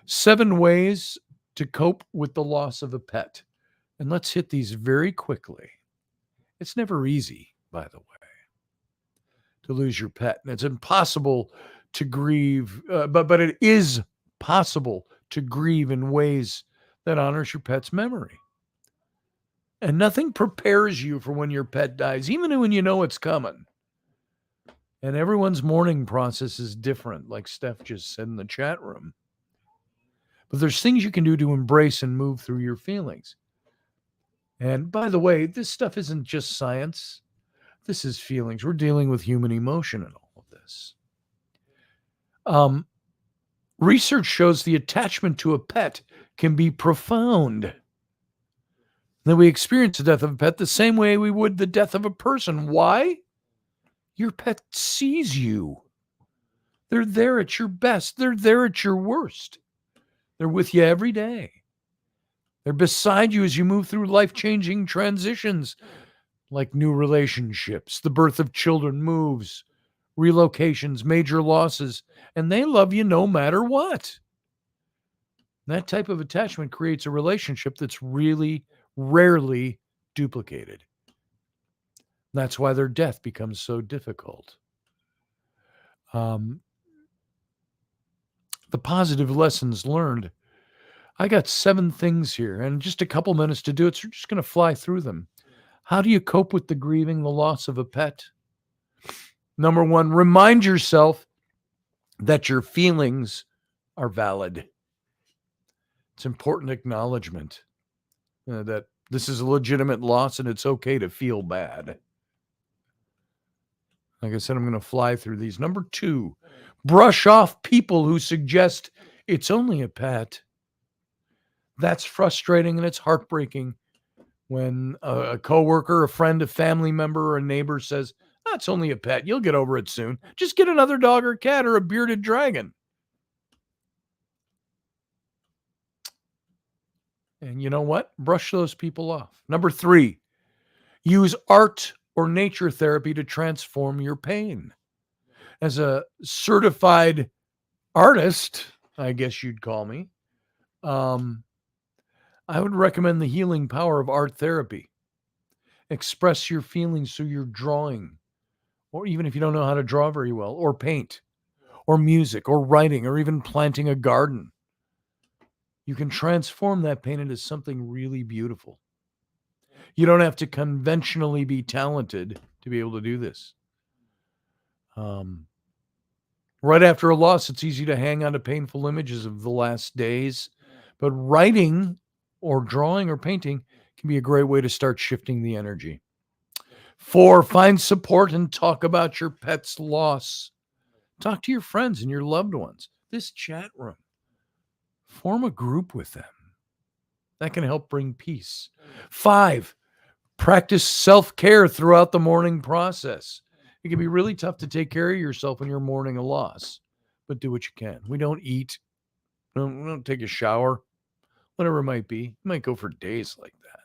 7 ways to cope with the loss of a pet. And let's hit these very quickly. It's never easy, by the way, to lose your pet. And it's impossible to grieve, but it is possible to grieve in ways that honors your pet's memory. And nothing prepares you for when your pet dies, even when you know it's coming. And everyone's mourning process is different, like Steph just said in the chat room. But there's things you can do to embrace and move through your feelings. And by the way, this stuff isn't just science. This is feelings. We're dealing with human emotion in all of this. Research shows the attachment to a pet can be profound. That we experience the death of a pet the same way we would the death of a person. Why? Your pet sees you. They're there at your best. They're there at your worst. They're with you every day. They're beside you as you move through life-changing transitions, like new relationships, the birth of children, moves, relocations, major losses, and they love you no matter what. That type of attachment creates a relationship that's really rarely duplicated. That's why their death becomes so difficult. The positive lessons learned. I got 7 things here and just a couple minutes to do it, so we're just going to fly through them. How do you cope with the grieving, the loss of a pet? Number 1, remind yourself that your feelings are valid. It's important acknowledgement that this is a legitimate loss and it's okay to feel bad. Like I said, I'm going to fly through these. Number 2, brush off people who suggest it's only a pet. That's frustrating and it's heartbreaking When a coworker, a friend, a family member, or a neighbor says, "That's only a pet. You'll get over it soon. Just get another dog or cat or a bearded dragon." And you know what? Brush those people off. Number 3, use art or nature therapy to transform your pain. As a certified artist, I guess you'd call me, I would recommend the healing power of art therapy. Express your feelings through your drawing, or even if you don't know how to draw very well, or paint, or music, or writing, or even planting a garden. You can transform that pain into something really beautiful. You don't have to conventionally be talented to be able to do this. Right after a loss, it's easy to hang on to painful images of the last days, but writing or drawing or painting can be a great way to start shifting the energy. 4, find support and talk about your pet's loss. Talk to your friends and your loved ones. This chat room. Form a group with them. That can help bring peace. 5, practice self-care throughout the mourning process. It can be really tough to take care of yourself when you're mourning a loss, but do what you can. We don't eat. We don't take a shower, whatever it might be. You might go for days like that.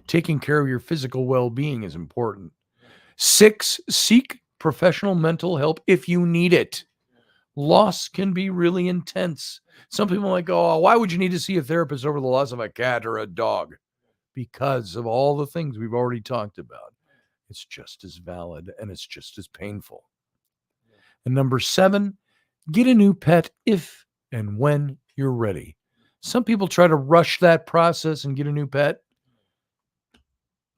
Taking care of your physical well-being is important. 6, seek professional mental help if you need it. Loss can be really intense. Some people might go, "Oh, why would you need to see a therapist over the loss of a cat or a dog?" Because of all the things we've already talked about. It's just as valid and it's just as painful. And number 7, get a new pet if and when you're ready. Some people try to rush that process and get a new pet,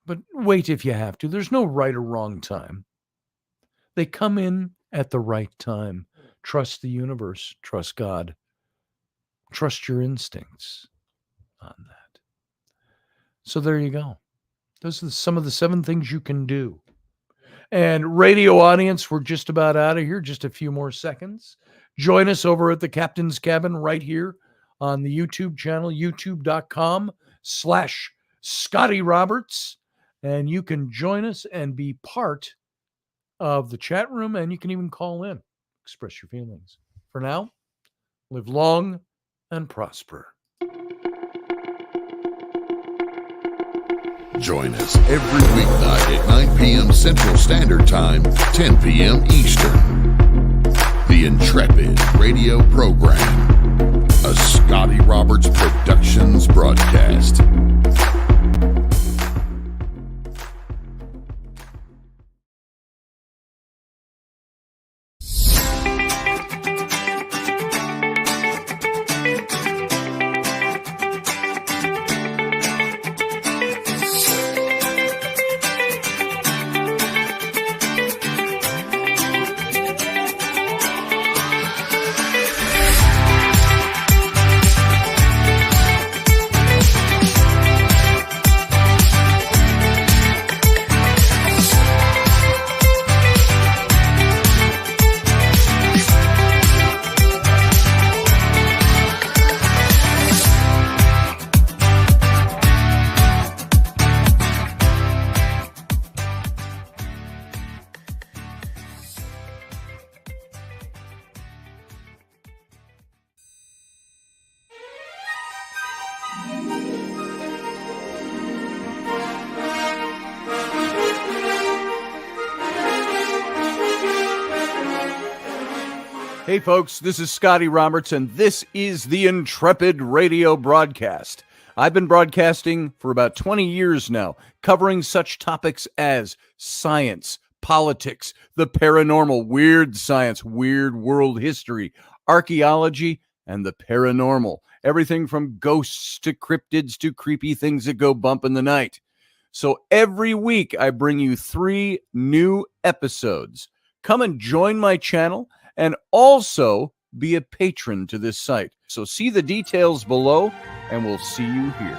but wait if you have to. There's no right or wrong time. They come in at the right time. Trust the universe. Trust God. Trust your instincts on that. So there you go. Those are some of the 7 things you can do. And radio audience, we're just about out of here. Just a few more seconds. Join us over at the Captain's Cabin right here on the YouTube channel, youtube.com/Scotty Roberts. And you can join us and be part of the chat room, and you can even call in, express your feelings. For now, live long and prosper.
Join us every weeknight at 9 p.m. Central Standard Time, 10 p.m. Eastern. The Intrepid radio program, a Scotty Roberts Productions broadcast.
Hey folks, this is Scotty Roberts, and this is the Intrepid radio broadcast. I've been broadcasting for about 20 years now, covering such topics as science, politics, the paranormal, weird science, weird world history, archaeology, and the paranormal. Everything from ghosts to cryptids to creepy things that go bump in the night. So every week I bring you 3 new episodes. Come and join my channel and also be a patron to this site. So see the details below, and we'll see you here.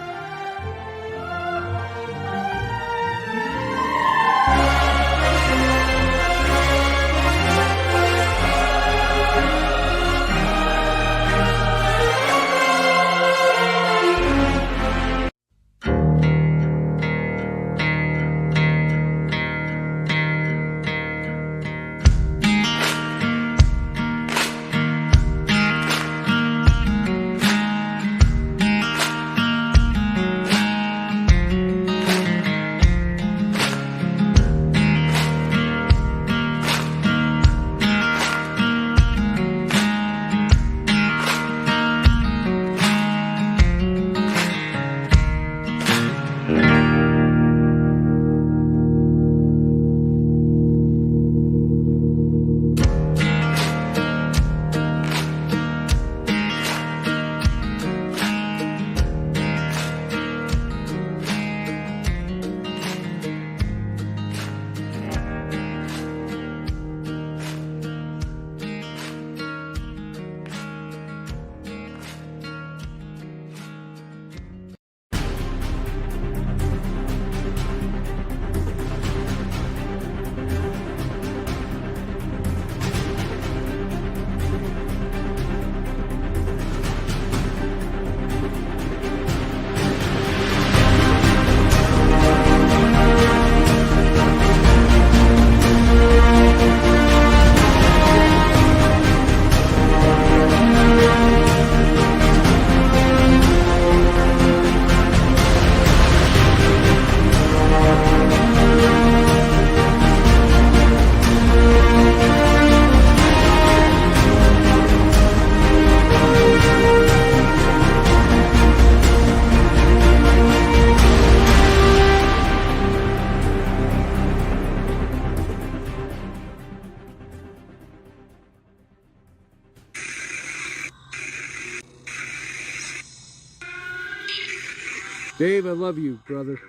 Dave, I love you, brother.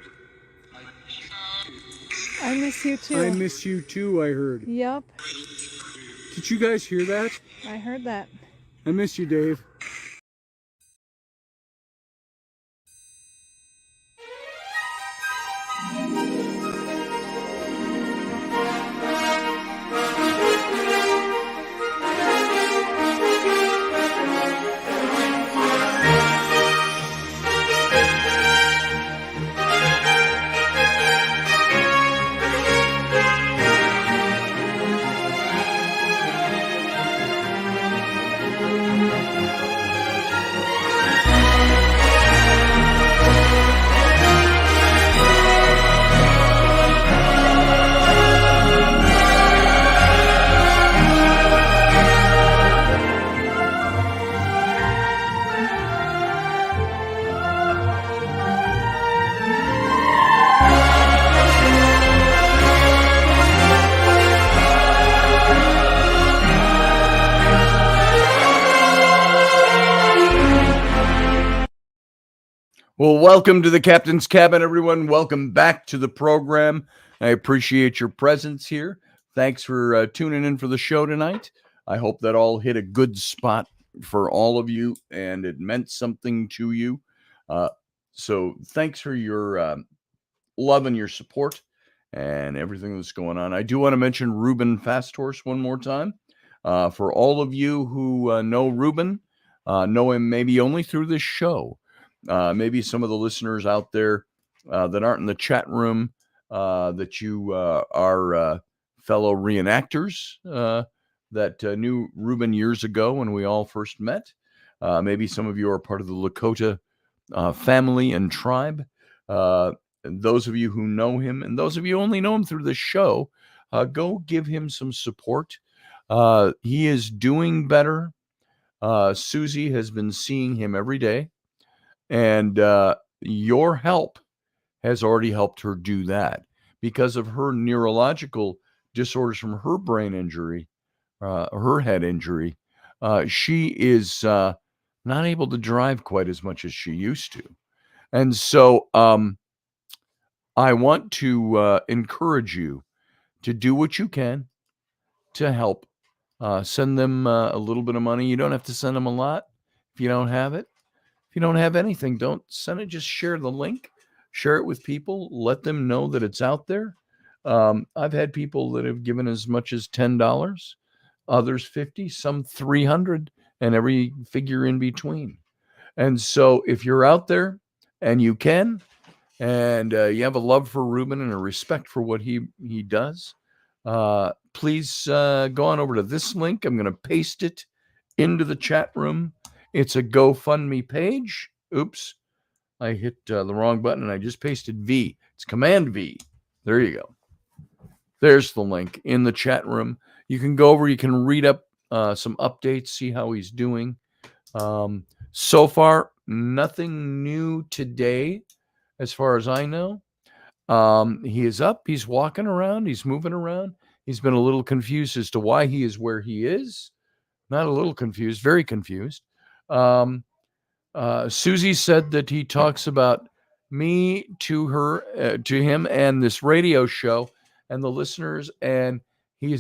I miss you too.
I miss you too, I heard.
Yep,
Did you guys hear that?
I heard that.
I miss you, Dave.
Well, welcome to the Captain's Cabin, everyone. Welcome back to the program. I appreciate your presence here. Thanks for tuning in for the show tonight. I hope that all hit a good spot for all of you and it meant something to you. So thanks for your love and your support and everything that's going on. I do want to mention Ruben Fasthorse one more time. For all of you who know Ruben, know him maybe only through this show. Maybe some of the listeners out there that aren't in the chat room, that you are fellow reenactors that knew Ruben years ago when we all first met. Maybe some of you are part of the Lakota family and tribe. And those of you who know him, and those of you who only know him through the show, go give him some support. He is doing better. Susie has been seeing him every day. And your help has already helped her do that because of her neurological disorders from her brain injury, her head injury. She is not able to drive quite as much as she used to. And so I want to encourage you to do what you can to help. Send them a little bit of money. You don't have to send them a lot if you don't have it. If you don't have anything, don't send it. Just share the link, share it with people, let them know that it's out there. I've had people that have given as much as $10, others 50, some 300, and every figure in between. And so if you're out there and you can, and you have a love for Ruben and a respect for what he does, please go on over to this link. I'm going to paste it into the chat room. It's a GoFundMe page. Oops, I hit the wrong button and I just pasted V. It's Command V. There you go. There's the link in the chat room. You can go over, you can read up some updates, see how he's doing. So far, nothing new today, as far as I know. He is up, he's walking around, he's moving around. He's been a little confused as to why he is where he is. Not a little confused, very confused. Susie said that he talks about me to her, to him, and this radio show and the listeners. And he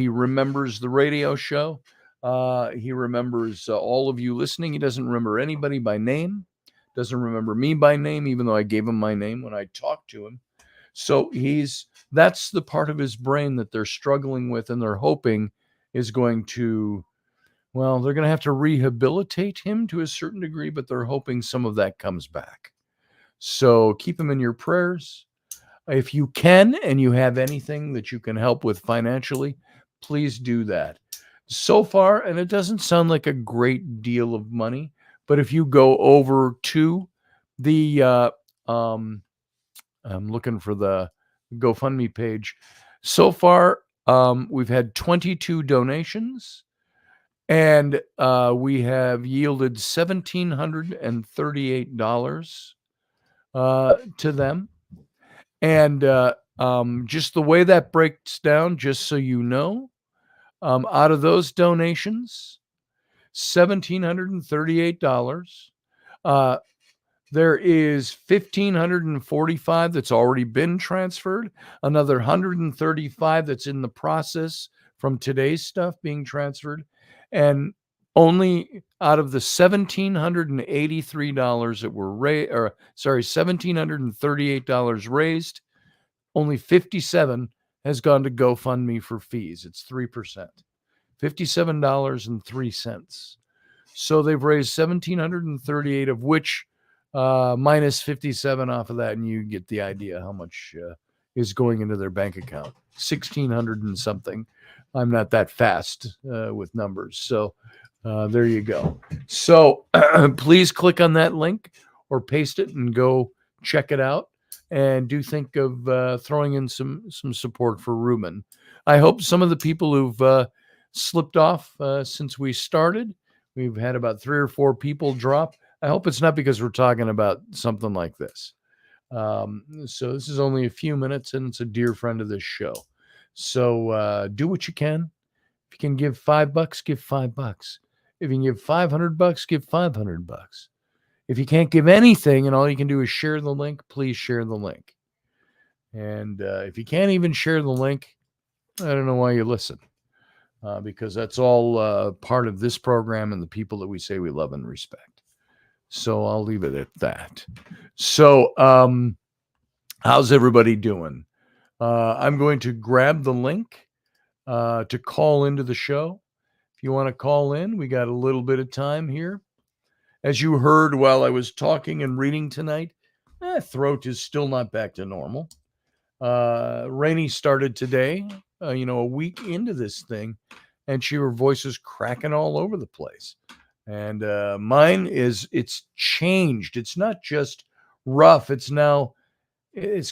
remembers the radio show. He remembers all of you listening. He doesn't remember anybody by name, doesn't remember me by name, even though I gave him my name when I talked to him. So that's the part of his brain that they're struggling with, and they're hoping is going to, well, they're going to have to rehabilitate him to a certain degree, but they're hoping some of that comes back. So keep him in your prayers. If you can, and you have anything that you can help with financially, please do that. So far, and it doesn't sound like a great deal of money, but if you go over to the, I'm looking for the GoFundMe page. So far, we've had 22 donations. And we have yielded $1,738 to them. And just the way that breaks down, just so you know, out of those donations, $1,738,
There is 1,545 that's already been transferred, another 135 that's in the process from today's stuff being transferred, and only out of the $1,783 that were $1,738 raised, only 57 has gone to GoFundMe for fees. It's 3%, $57.03. So they've raised 1,738, of which minus 57 off of that, and you get the idea how much is going into their bank account. 1,600 and something. I'm not that fast with numbers, so there you go. So please click on that link or paste it and go check it out. And do think of throwing in some support for Ruben. I hope some of the people who've slipped off since we started, we've had about 3 or 4 people drop. I hope it's not because we're talking about something like this. So this is only a few minutes, and it's a dear friend of this show. So do what you can. If you can give $5, give $5. If you can give $500, give $500. If you can't give anything and all you can do is share the link, please share the link. And if you can't even share the link, I don't know why you listen, because that's all part of this program and the people that we say we love and respect. So I'll leave it at that. So how's everybody doing? I'm going to grab the link to call into the show. If you want to call in, we got a little bit of time here. As you heard while I was talking and reading tonight, throat is still not back to normal. Rainey started today, a week into this thing, and her voice is cracking all over the place. And mine it's changed. It's not just rough. It's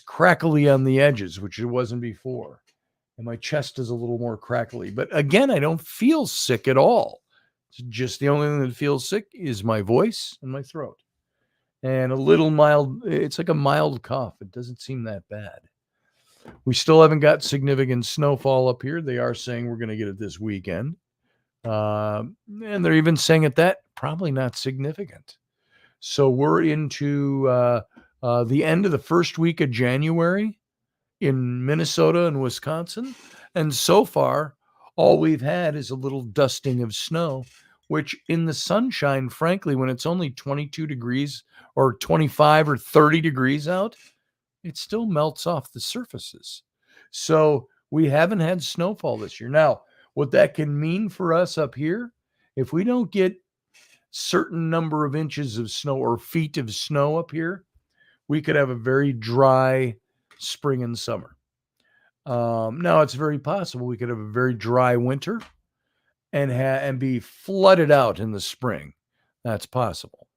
crackly on the edges, which it wasn't before. And my chest is a little more crackly. But again, I don't feel sick at all. It's just the only thing that feels sick is my voice and my throat. And a little mild, it's like a mild cough. It doesn't seem that bad. We still haven't got significant snowfall up here. They are saying we're going to get it this weekend. And they're even saying that probably not significant. So we're into the end of the first week of January in Minnesota and Wisconsin. And so far, all we've had is a little dusting of snow, which in the sunshine, frankly, when it's only 22 degrees or 25 or 30 degrees out, it still melts off the surfaces. So we haven't had snowfall this year. Now, what that can mean for us up here, if we don't get certain number of inches of snow or feet of snow up here, we could have a very dry spring and summer. Now it's very possible we could have a very dry winter and be flooded out in the spring. That's possible.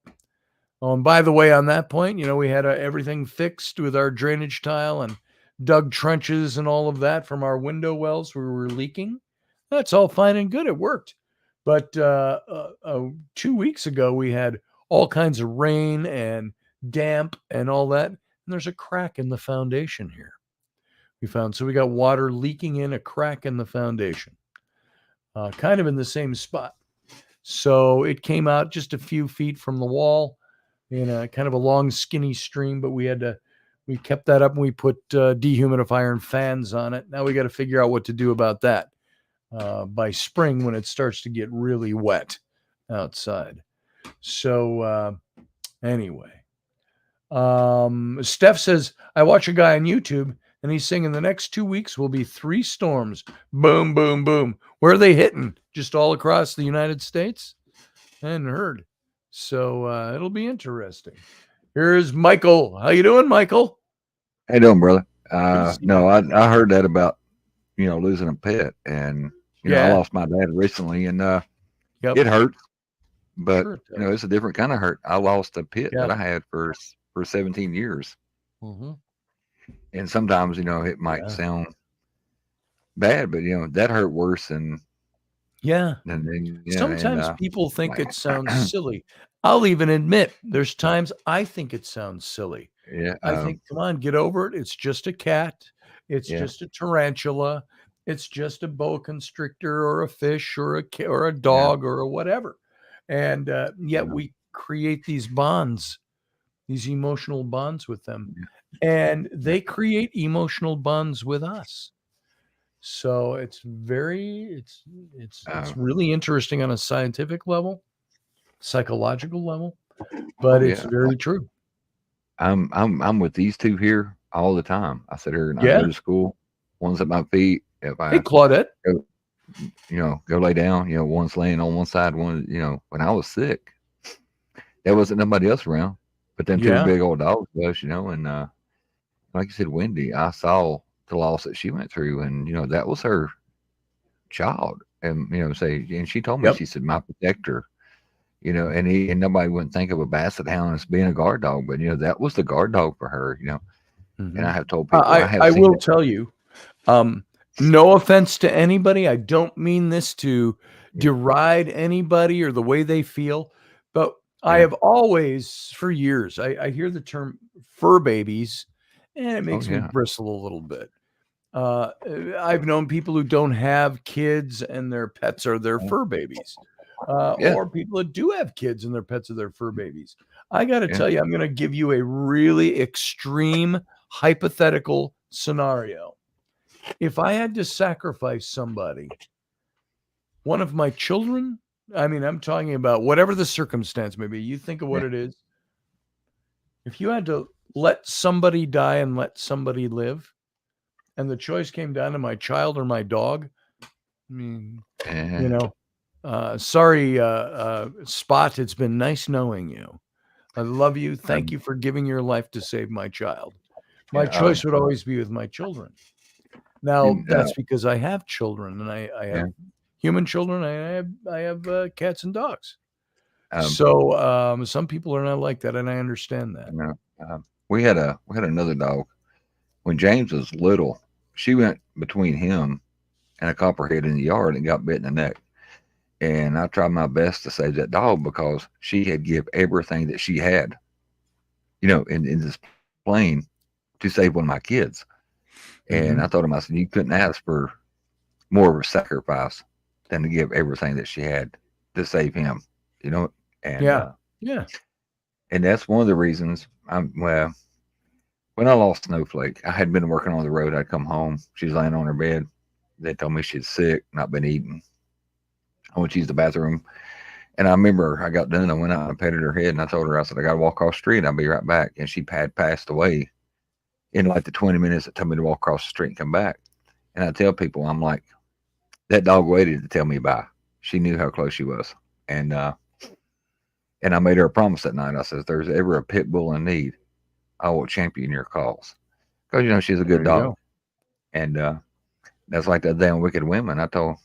Oh, and by the way, on that point, we had everything fixed with our drainage tile and dug trenches and all of that from our window wells where we were leaking. That's all fine and good. It worked. But 2 weeks ago, we had all kinds of rain and damp and all that. And there's a crack in the foundation here. So we got water leaking in a crack in the foundation, kind of in the same spot. So it came out just a few feet from the wall in a kind of a long, skinny stream, but we kept that up and we put dehumidifier and fans on it. Now we got to figure out what to do about that by spring when it starts to get really wet outside. So anyway, Steph says, I watch a guy on YouTube and he's saying in the next 2 weeks will be 3 storms. Boom, boom, boom. Where are they hitting? Just all across the United States? I hadn't heard. So it'll be interesting. Here's Michael. How you doing, Michael?
How you doing, brother? No, I heard that about, losing a pet. And, I lost my dad recently and it hurts. But,
Sure
it's a different kind of hurt. I lost a pet that I had for 17 years.
Mm-hmm.
And sometimes, it might sound bad, but, that hurt worse than.
Sometimes people think it sounds silly. I'll even admit there's times I think it sounds silly.
Yeah.
I think, come on, get over it. It's just a cat. It's just a tarantula. It's just a boa constrictor or a fish or a dog or a whatever. And yet we create these bonds these emotional bonds with them, and they create emotional bonds with us. So it's really interesting on a scientific level, psychological level, but
Oh
it's
yeah,
very true.
I'm with these two here all the time. I sit here and I
Yeah.
go to school. One's at my feet. If
Hey,
I
Claudette.
go, go lay down, one's laying on one side, one, when I was sick, there wasn't nobody else around. But then two
Yeah.
big old dogs was, and like you said, Wendy, I saw the loss that she went through, and that was her child, and and she told me,
Yep.
she said, my protector, and nobody wouldn't think of a basset hound as being a guard dog, but that was the guard dog for her,
Mhm.
and I have told people
I will tell you, no offense to anybody. I don't mean this to deride anybody or the way they feel, but I have always, for years, I hear the term fur babies, and it makes me bristle a little bit. I've known people who don't have kids and their pets are their fur babies, or people that do have kids and their pets are their fur babies. I got to tell you, I'm going to give you a really extreme hypothetical scenario. If I had to sacrifice somebody, one of my children, I mean, I'm talking about whatever the circumstance may be, you think of what it is. If you had to let somebody die and let somebody live, and the choice came down to my child or my dog, I mean, sorry, Spot, it's been nice knowing you. I love you. Thank you for giving your life to save my child. My choice would always be with my children. Now, that's because I have children, and I have human children. I have cats and dogs. So some people are not like that, and I understand that.
We had another dog when James was little. She went between him and a copperhead in the yard and got bit in the neck. And I tried my best to save that dog because she had give everything that she had, in this plane to save one of my kids. And I told him, I said, you couldn't ask for more of a sacrifice than to give everything that she had to save him, and and that's one of the reasons when I lost Snowflake, I had been working on the road. I'd come home. She's laying on her bed. They told me she's sick, not been eating. I went to use the bathroom. And I remember I got done. I went out and petted her head. And I told her, I said, I got to walk across the street. I'll be right back. And she had passed away in like the 20 minutes it took me to walk across the street and come back. And I tell people, I'm like, that dog waited to tell me bye. She knew how close she was. And I made her a promise that night. I said, if there's ever a pit bull in need, I will champion your cause. Because, she's a good dog. Go. And that's like the damn Wicked Women. I told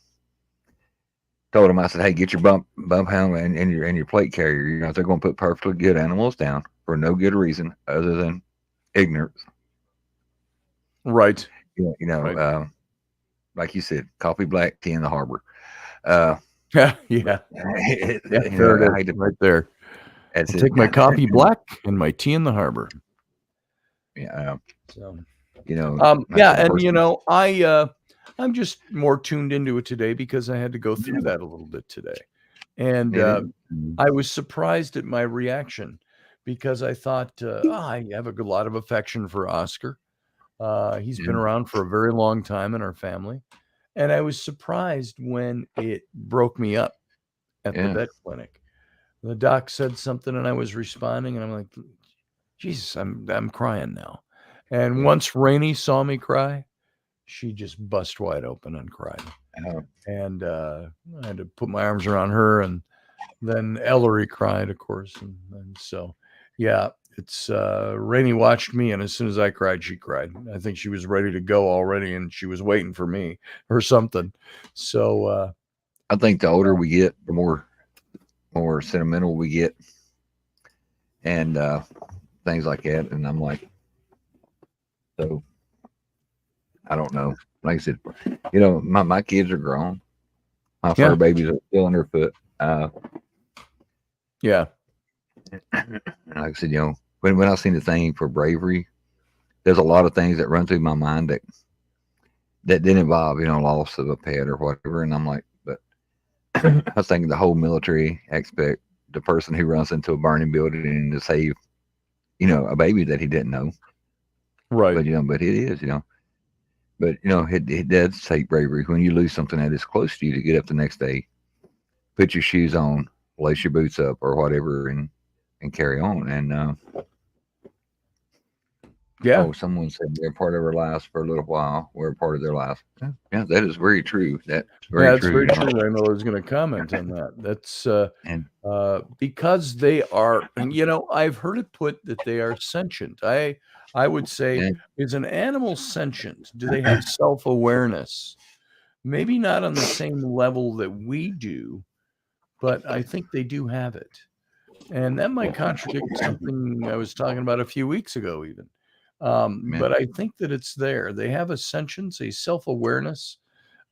him, I said, hey, get your bump hound and your plate carrier. They're going to put perfectly good animals down for no good reason other than ignorance.
Right.
Right. Like you said, coffee black, tea in the harbor.
Yeah.
I hate to
right there. I'll take my coffee black and my tea in the harbor.
Yeah.
So, I'm just more tuned into it today because I had to go through that a little bit today. And I was surprised at my reaction because I thought, I have a lot of affection for Oscar. He's been around for a very long time in our family. And I was surprised when it broke me up at the vet clinic. The doc said something and I was responding and I'm like, Jesus, I'm crying now. And once Rainey saw me cry, she just bust wide open and cried. And I had to put my arms around her, and then Ellery cried, of course. And so, it's Rainey watched me, and as soon as I cried, she cried. I think she was ready to go already, and she was waiting for me or something. So
I think the older we get, the more sentimental we get, and things like that. And I'm like, so I don't know. Like I said, my kids are grown. My fur babies are still underfoot. Like I said, when I seen the thing for Bravery, there's a lot of things that run through my mind that didn't involve, loss of a pet or whatever. And I'm like, but I was thinking the whole military aspect, the person who runs into a burning building to save a baby that he didn't know.
Right.
But but it is, But it does take bravery when you lose something that is close to you to get up the next day, put your shoes on, lace your boots up or whatever, and carry on. And
Yeah.
oh, someone said we're a part of our lives for a little while. We're a part of their life. Yeah, that is very true. That's very
That's
true.
very true. I know I was going to comment on that. That's
And
because they are, and I've heard it put that they are sentient. I would say,
yeah,
is an animal sentient? Do they have self-awareness? Maybe not on the same level that we do, but I think they do have it. And that might contradict something I was talking about a few weeks ago, even.
yeah,
But I think that it's there. They have a sentience, a self-awareness.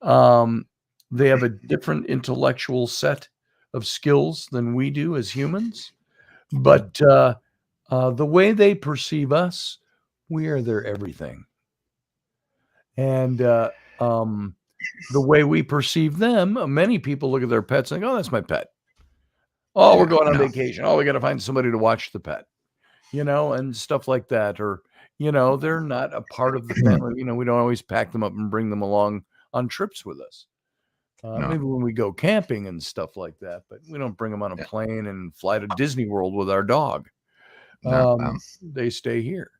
Um, they have a different intellectual set of skills than we do as humans. But the way they perceive us, we are their everything. And the way we perceive them, many people look at their pets and go, oh, that's my pet. Oh, we're going on
no.
vacation. Oh, we got to find somebody to watch the pet, and stuff like that. Or, they're not a part of the family. We don't always pack them up and bring them along on trips with us.
No.
Maybe when we go camping and stuff like that, but we don't bring them on a plane and fly to Disney World with our dog.
No,
They stay here.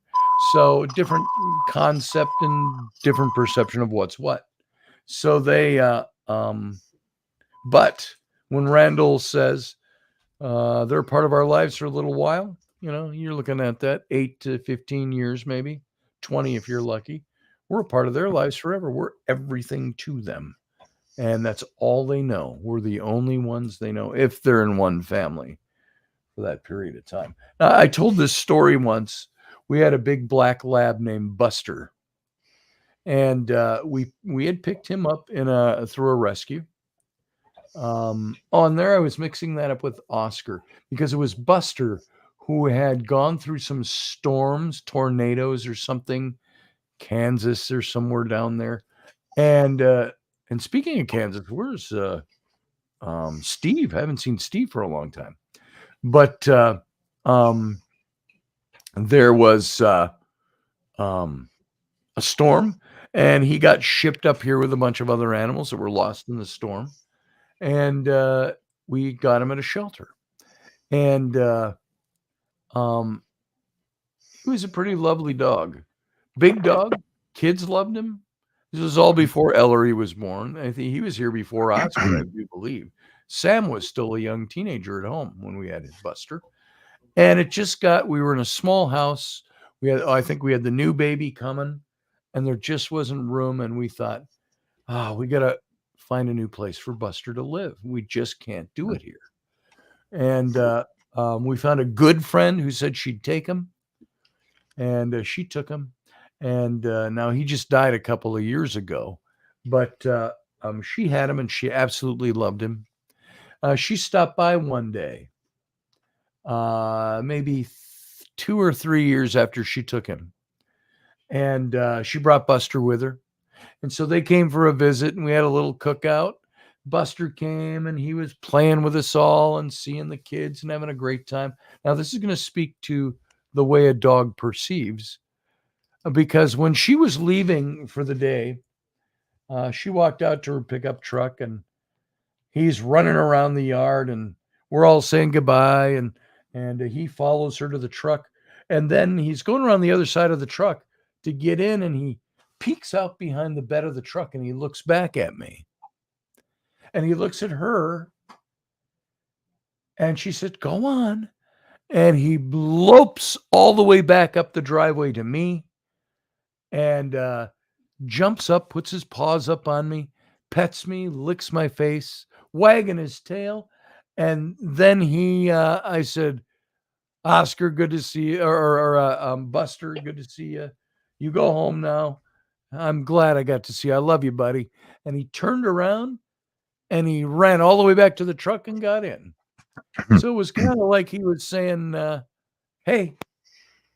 So different concept and different perception of what's what. So they, but when Randall says they're part of our lives for a little while, you're looking at that 8 to 15 years, maybe 20 if you're lucky. We're a part of their lives forever. We're everything to them. And that's all they know. We're the only ones they know if they're in one family for that period of time. Now, I told this story once. We had a big black lab named Buster. And we had picked him up through a rescue. And there I was mixing that up with Oscar because it was Buster who had gone through some storms, tornadoes or something, Kansas or somewhere down there. And speaking of Kansas, where's Steve? I haven't seen Steve for a long time. But there was a storm, and he got shipped up here with a bunch of other animals that were lost in the storm. And we got him at a shelter. And he was a pretty lovely dog. Big dog. Kids loved him. This was all before Ellery was born. I think he was here before Oscar, I do believe. Sam was still a young teenager at home when we had his Buster. And we were in a small house. I think we had the new baby coming, and there just wasn't room. And we thought, we got to find a new place for Buster to live. We just can't do it here. And we found a good friend who said she'd take him. And she took him. And now he just died a couple of years ago. But she had him, and she absolutely loved him. She stopped by one day, maybe 2 or 3 years after she took him. And she brought Buster with her. And so they came for a visit, and we had a little cookout. Buster came, and he was playing with us all and seeing the kids and having a great time. Now, this is going to speak to the way a dog perceives. Because when she was leaving for the day, she walked out to her pickup truck, and he's running around the yard, and we're all saying goodbye, and he follows her to the truck. And then he's going around the other side of the truck to get in, and he peeks out behind the bed of the truck, and he looks back at me. And he looks at her, and she said, "Go on." And he lopes all the way back up the driveway to me, and jumps up, puts his paws up on me, pets me, licks my face, wagging his tail. And then I said, "Oscar, good to see you," or Buster, good to see you. You go home now. I'm glad I got to see you. I love you, buddy. And he turned around and he ran all the way back to the truck and got in. So it was kind of like he was saying, hey,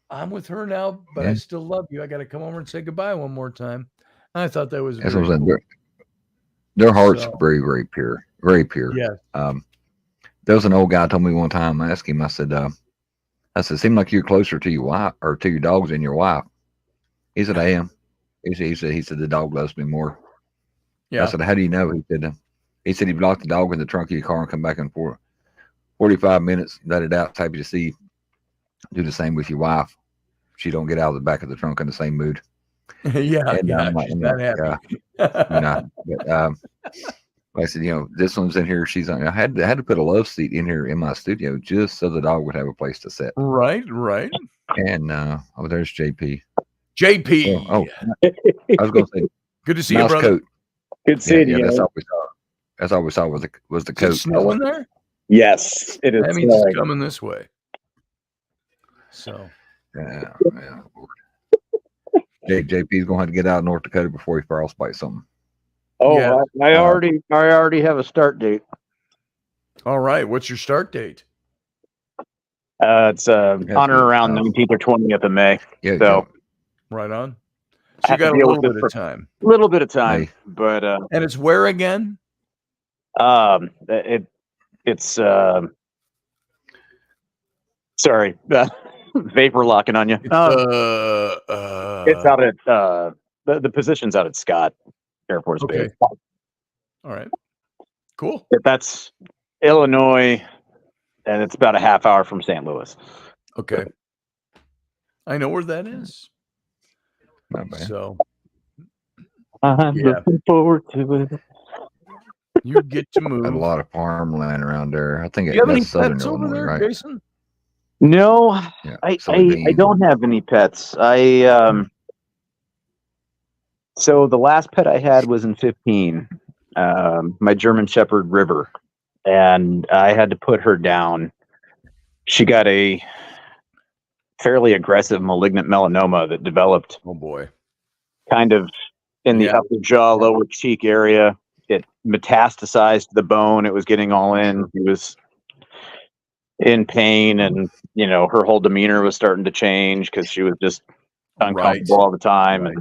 I'm with her now, but I still love you. I got to come over and say goodbye one more time. And I thought that was very cool.
Their hearts are very, very pure. Very pure.
Yeah.
There was an old guy told me one time, I asked him, I said, I said, seemed like you're closer to your wife or to your dogs than your wife. He said, I am. He said, the dog loves me more.
Yeah.
I said, how do you know? He said, you lock the dog in the trunk of your car and come back in for 45 minutes, let it out, happy to see. Do the same with your wife. She don't get out of the back of the trunk in the same mood.
Yeah.
And
Yeah.
I'm like,
She's not happy.
but, like I said, this one's in here. She's on. I had to put a love seat in here in my studio just so the dog would have a place to sit.
Right.
And there's JP.
JP.
Oh, I was going to say,
Good to see
nice
you, brother.
coat.
Good seeing you.
That's all we saw. That's all we saw was the
Is
coat.
it snowing there?
Yes, it is.
That means it's coming this way. So.
Yeah. JP's going to have to get out of North Dakota before he frostbite something.
Oh,
Yeah.
I already have a start date.
All right. What's your start date?
It's on or around 19th or 20th of May.
Yeah.
So
Right on.
I
So you
have to
got a
deal
little
with
bit
this
of time.
little bit of time,
Hey.
but
And it's where again?
it's sorry, vapor locking on you.
It's,
It's out at the position's out at Scott Air Force
okay.
Base.
All right. Cool.
That's Illinois, and it's about a half hour from St. Louis.
Okay. I know where that is.
Not bad.
So
I'm
Yeah.
looking forward to it.
you get to
Got a
move.
lot of farmland around there. I think
Do you have any
that's southern
pets over
Illinois,
there,
right?
Jason?
No,
Yeah.
I
soybeans.
don't have any pets. So the last pet I had was in 15, my German Shepherd River, and I had to put her down. She got a fairly aggressive malignant melanoma that developed
Oh boy.
kind of in the
Yeah.
upper jaw, lower cheek area. It metastasized to the bone. It was getting all in. He was in pain, and her whole demeanor was starting to change because she was just uncomfortable all the time.
Right.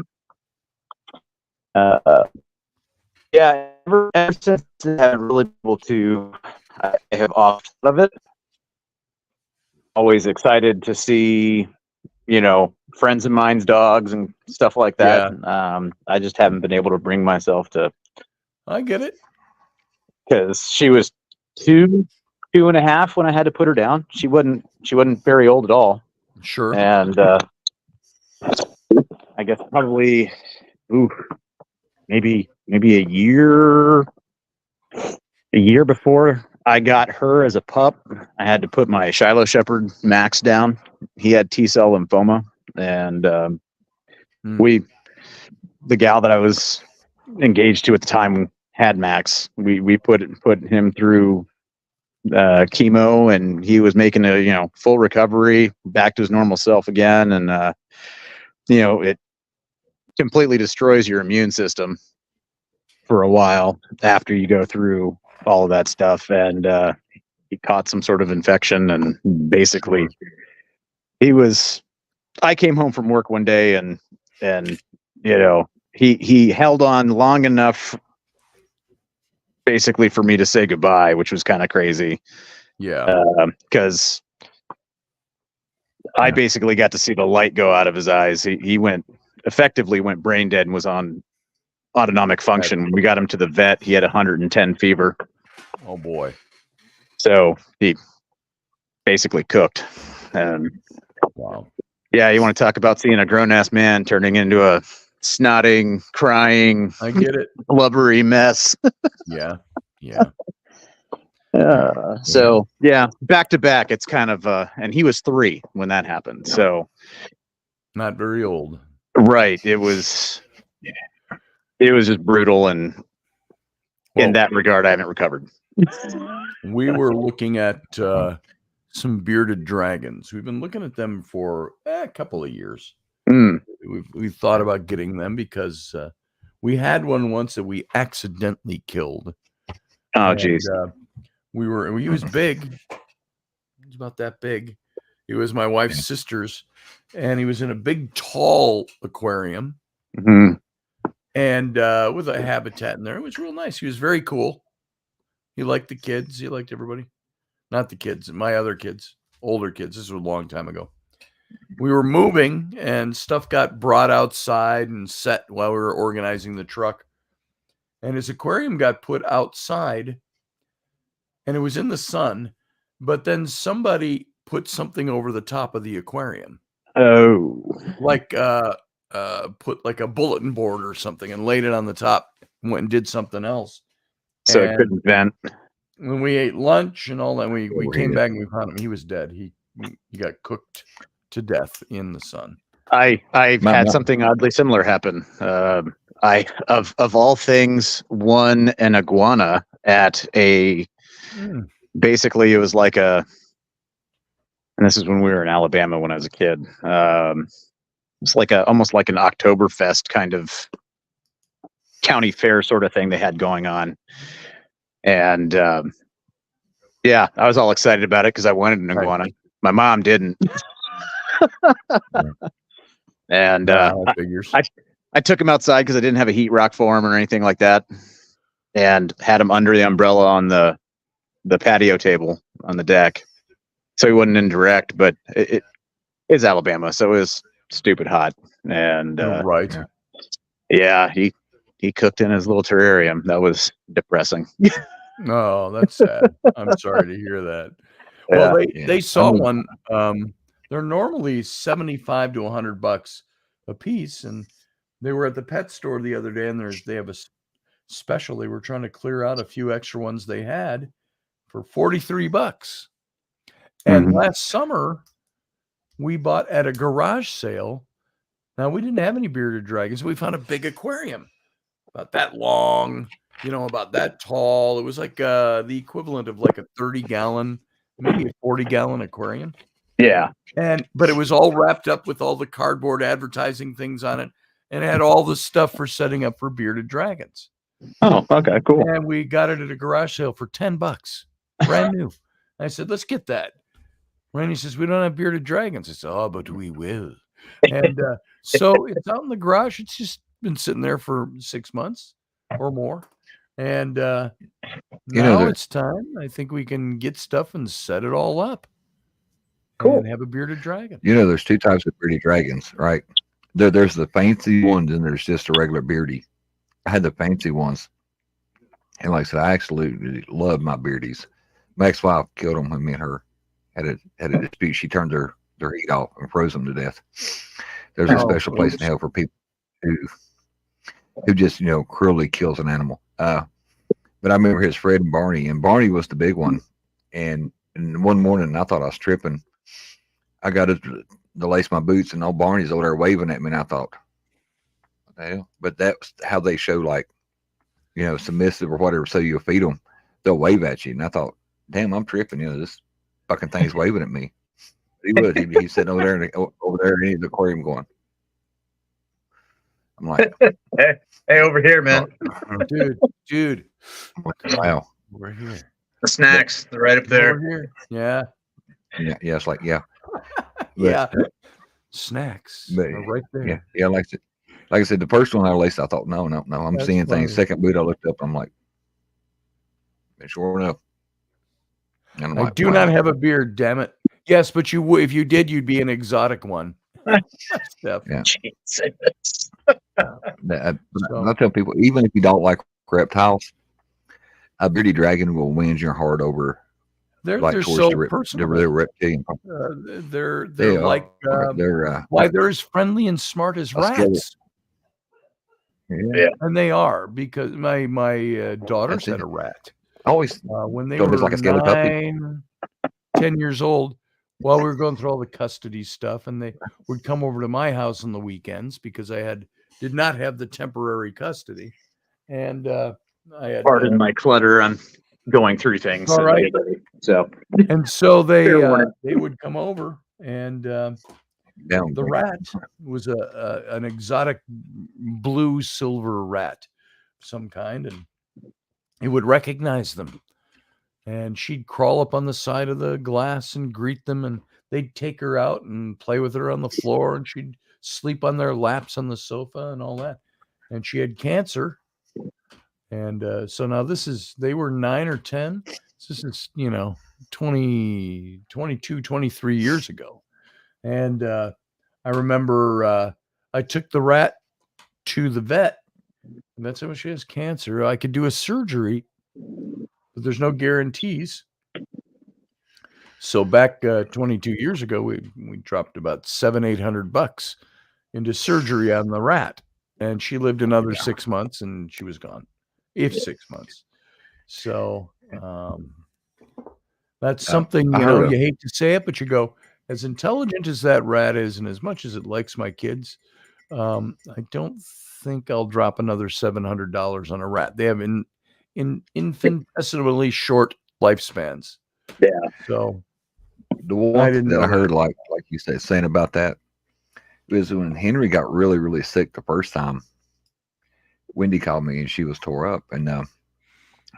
And yeah, ever since I haven't really been able to, I have opted out of it. Always excited to see, friends of mine's dogs and stuff like that. I just haven't been able to bring myself to,
I get it.
because she was 2.5 when I had to put her down. She wasn't very old at all.
Sure.
And I guess probably maybe a year before I got her as a pup, I had to put my Shiloh Shepherd Max down. He had T-cell lymphoma, and the gal that I was engaged to at the time had Max. We put him through chemo, and he was making a full recovery, back to his normal self again. And it completely destroys your immune system for a while after you go through all of that stuff. And he caught some sort of infection, and basically I came home from work one day, and he held on long enough basically for me to say goodbye, which was kind of crazy.
Yeah.
Because I basically got to see the light go out of his eyes. He effectively went brain dead and was on autonomic function. When we got him to the vet, he had 110 fever.
Oh boy.
So he basically cooked. And
Wow.
yeah, you want to talk about seeing a grown-ass man turning into a snotting, crying,
I get it.
blubbery mess.
Yeah. Yeah.
So yeah, back to back. It's kind of and he was 3 when that happened. So
Not very old.
right, it was just brutal, and in that regard, I haven't recovered.
We were looking at some bearded dragons. We've been looking at them for a couple of years. We've thought about getting them because we had one once that we accidentally killed.
Oh, geez.
He was big. He was about that big. He was my wife's sister's, and he was in a big, tall aquarium, and with a habitat in there. It was real nice. He was very cool. He liked the kids. He liked everybody. Not the kids, my other kids.
older kids. This was a long time ago. We were moving and stuff got brought outside and set while we were organizing the truck. And his aquarium got put outside and it was in the sun, but then somebody put something over the top of the aquarium.
Oh,
Like put like a bulletin board or something and laid it on the top and went and did something else.
so it
And
couldn't vent.
when we ate lunch and all that, we came
Overheated.
back and we found him. He was dead. He got cooked to death in the sun.
I
My
had
mom-
something oddly similar happen. I of all things won an iguana at a basically it was like a, and this is when we were in Alabama when I was a kid. It's like almost like an Oktoberfest kind of county fair sort of thing they had going on, and yeah, I was all excited about it because I wanted an iguana. My mom didn't. And
Figures.
I took him outside because I didn't have a heat rock for him or anything like that, and had him under the umbrella on the patio table on the deck, so he wasn't in direct. But it is Alabama, so it was stupid hot, and
Right.
yeah, he cooked in his little terrarium. That was depressing.
No, that's sad. I'm sorry to hear that. Well, they saw one. They're normally $75 to $100 a piece, and they were at the pet store the other day, and they have a special. They were trying to clear out a few extra ones they had for $43. And last summer, we bought at a garage sale. Now, we didn't have any bearded dragons. We found a big aquarium about that long, about that tall. It was like the equivalent of like a 30-gallon, maybe a 40-gallon aquarium.
Yeah.
But it was all wrapped up with all the cardboard advertising things on it, and it had all the stuff for setting up for bearded dragons.
Oh, okay, cool.
And we got it at a garage sale for $10, brand new. I said, let's get that. Randy says, we don't have bearded dragons. I said, oh, but we will. And so it's out in the garage. It's just been sitting there for 6 months or more. And now it's time. I think we can get stuff and set it all up.
Cool.
And have a bearded dragon.
There's two types of bearded dragons, right? There's the fancy ones, and there's just a regular beardy. I had the fancy ones, and like I said, I absolutely love my beardies. My ex-wife killed them when me and her had a dispute. She turned their heat off and froze them to death. There's a special place in hell for people who just cruelly kills an animal. But I remember his Fred and Barney was the big one. And one morning I thought I was tripping. I got to lace my boots, and old Barney's over there waving at me, and I thought, what the hell? But that's how they show, like, submissive or whatever. So you'll feed them, they'll wave at you. And I thought, damn, I'm tripping. This fucking thing's waving at me. He would. He's sitting over there in the aquarium going. I'm like,
hey, over here, man.
Dude.
Wow.
We're here.
The snacks, they're right up there.
Over here. Yeah.
Yeah. It's like, yeah.
Yeah. Snacks
But,
are right there.
Yeah. Like I said, the first one I laced, I thought, no. I'm
That's
seeing
funny.
things. Second boot, I looked up. I'm like, and sure enough. And I'm
I
like,
do
wow.
not have a beard, damn it. Yes, but you would. If you did, you'd be an exotic one. Steph.
Yeah.
Jesus.
I tell people, even if you don't like reptiles, a bearded dragon will win your heart over.
They're
Towards
so
the
personal.
reptilian.
They're
Yeah,
like they're as friendly and smart as
I scale
rats.
Yeah.
And they are, because my daughters
That's
had
it.
a rat
Always
when they
Don't
were
look like a scaly puppy.
10 years old, while we were going through all the custody stuff, and they would come over to my house on the weekends because I did not have the temporary custody, and I had
Pardon my clutter. I'm going through things.
All right.
So
they would come over, and
down.
the rat was an exotic blue silver rat of some kind, and it would recognize them, and she'd crawl up on the side of the glass and greet them, and they'd take her out and play with her on the floor, and she'd sleep on their laps on the sofa and all that. And she had cancer, and so now they were 9 or 10. This is
22, 23 years ago. And I remember I took the rat to the vet. And that's how she has cancer. I could do a surgery, but there's no guarantees. So back 22 years ago, we dropped about $700-800 into surgery on the rat, and she lived another 6 months, and she was gone. If 6 months. So that's something, you know, you hate to say it, but you go, as intelligent as that rat is, and as much as it likes my kids, I don't think I'll drop another $700 on a rat. They have infinitesimally short lifespans.
Yeah.
So
the one thing that I heard, like you said, saying about that was when Henry got really, really sick the first time. Wendy called me and she was tore up, and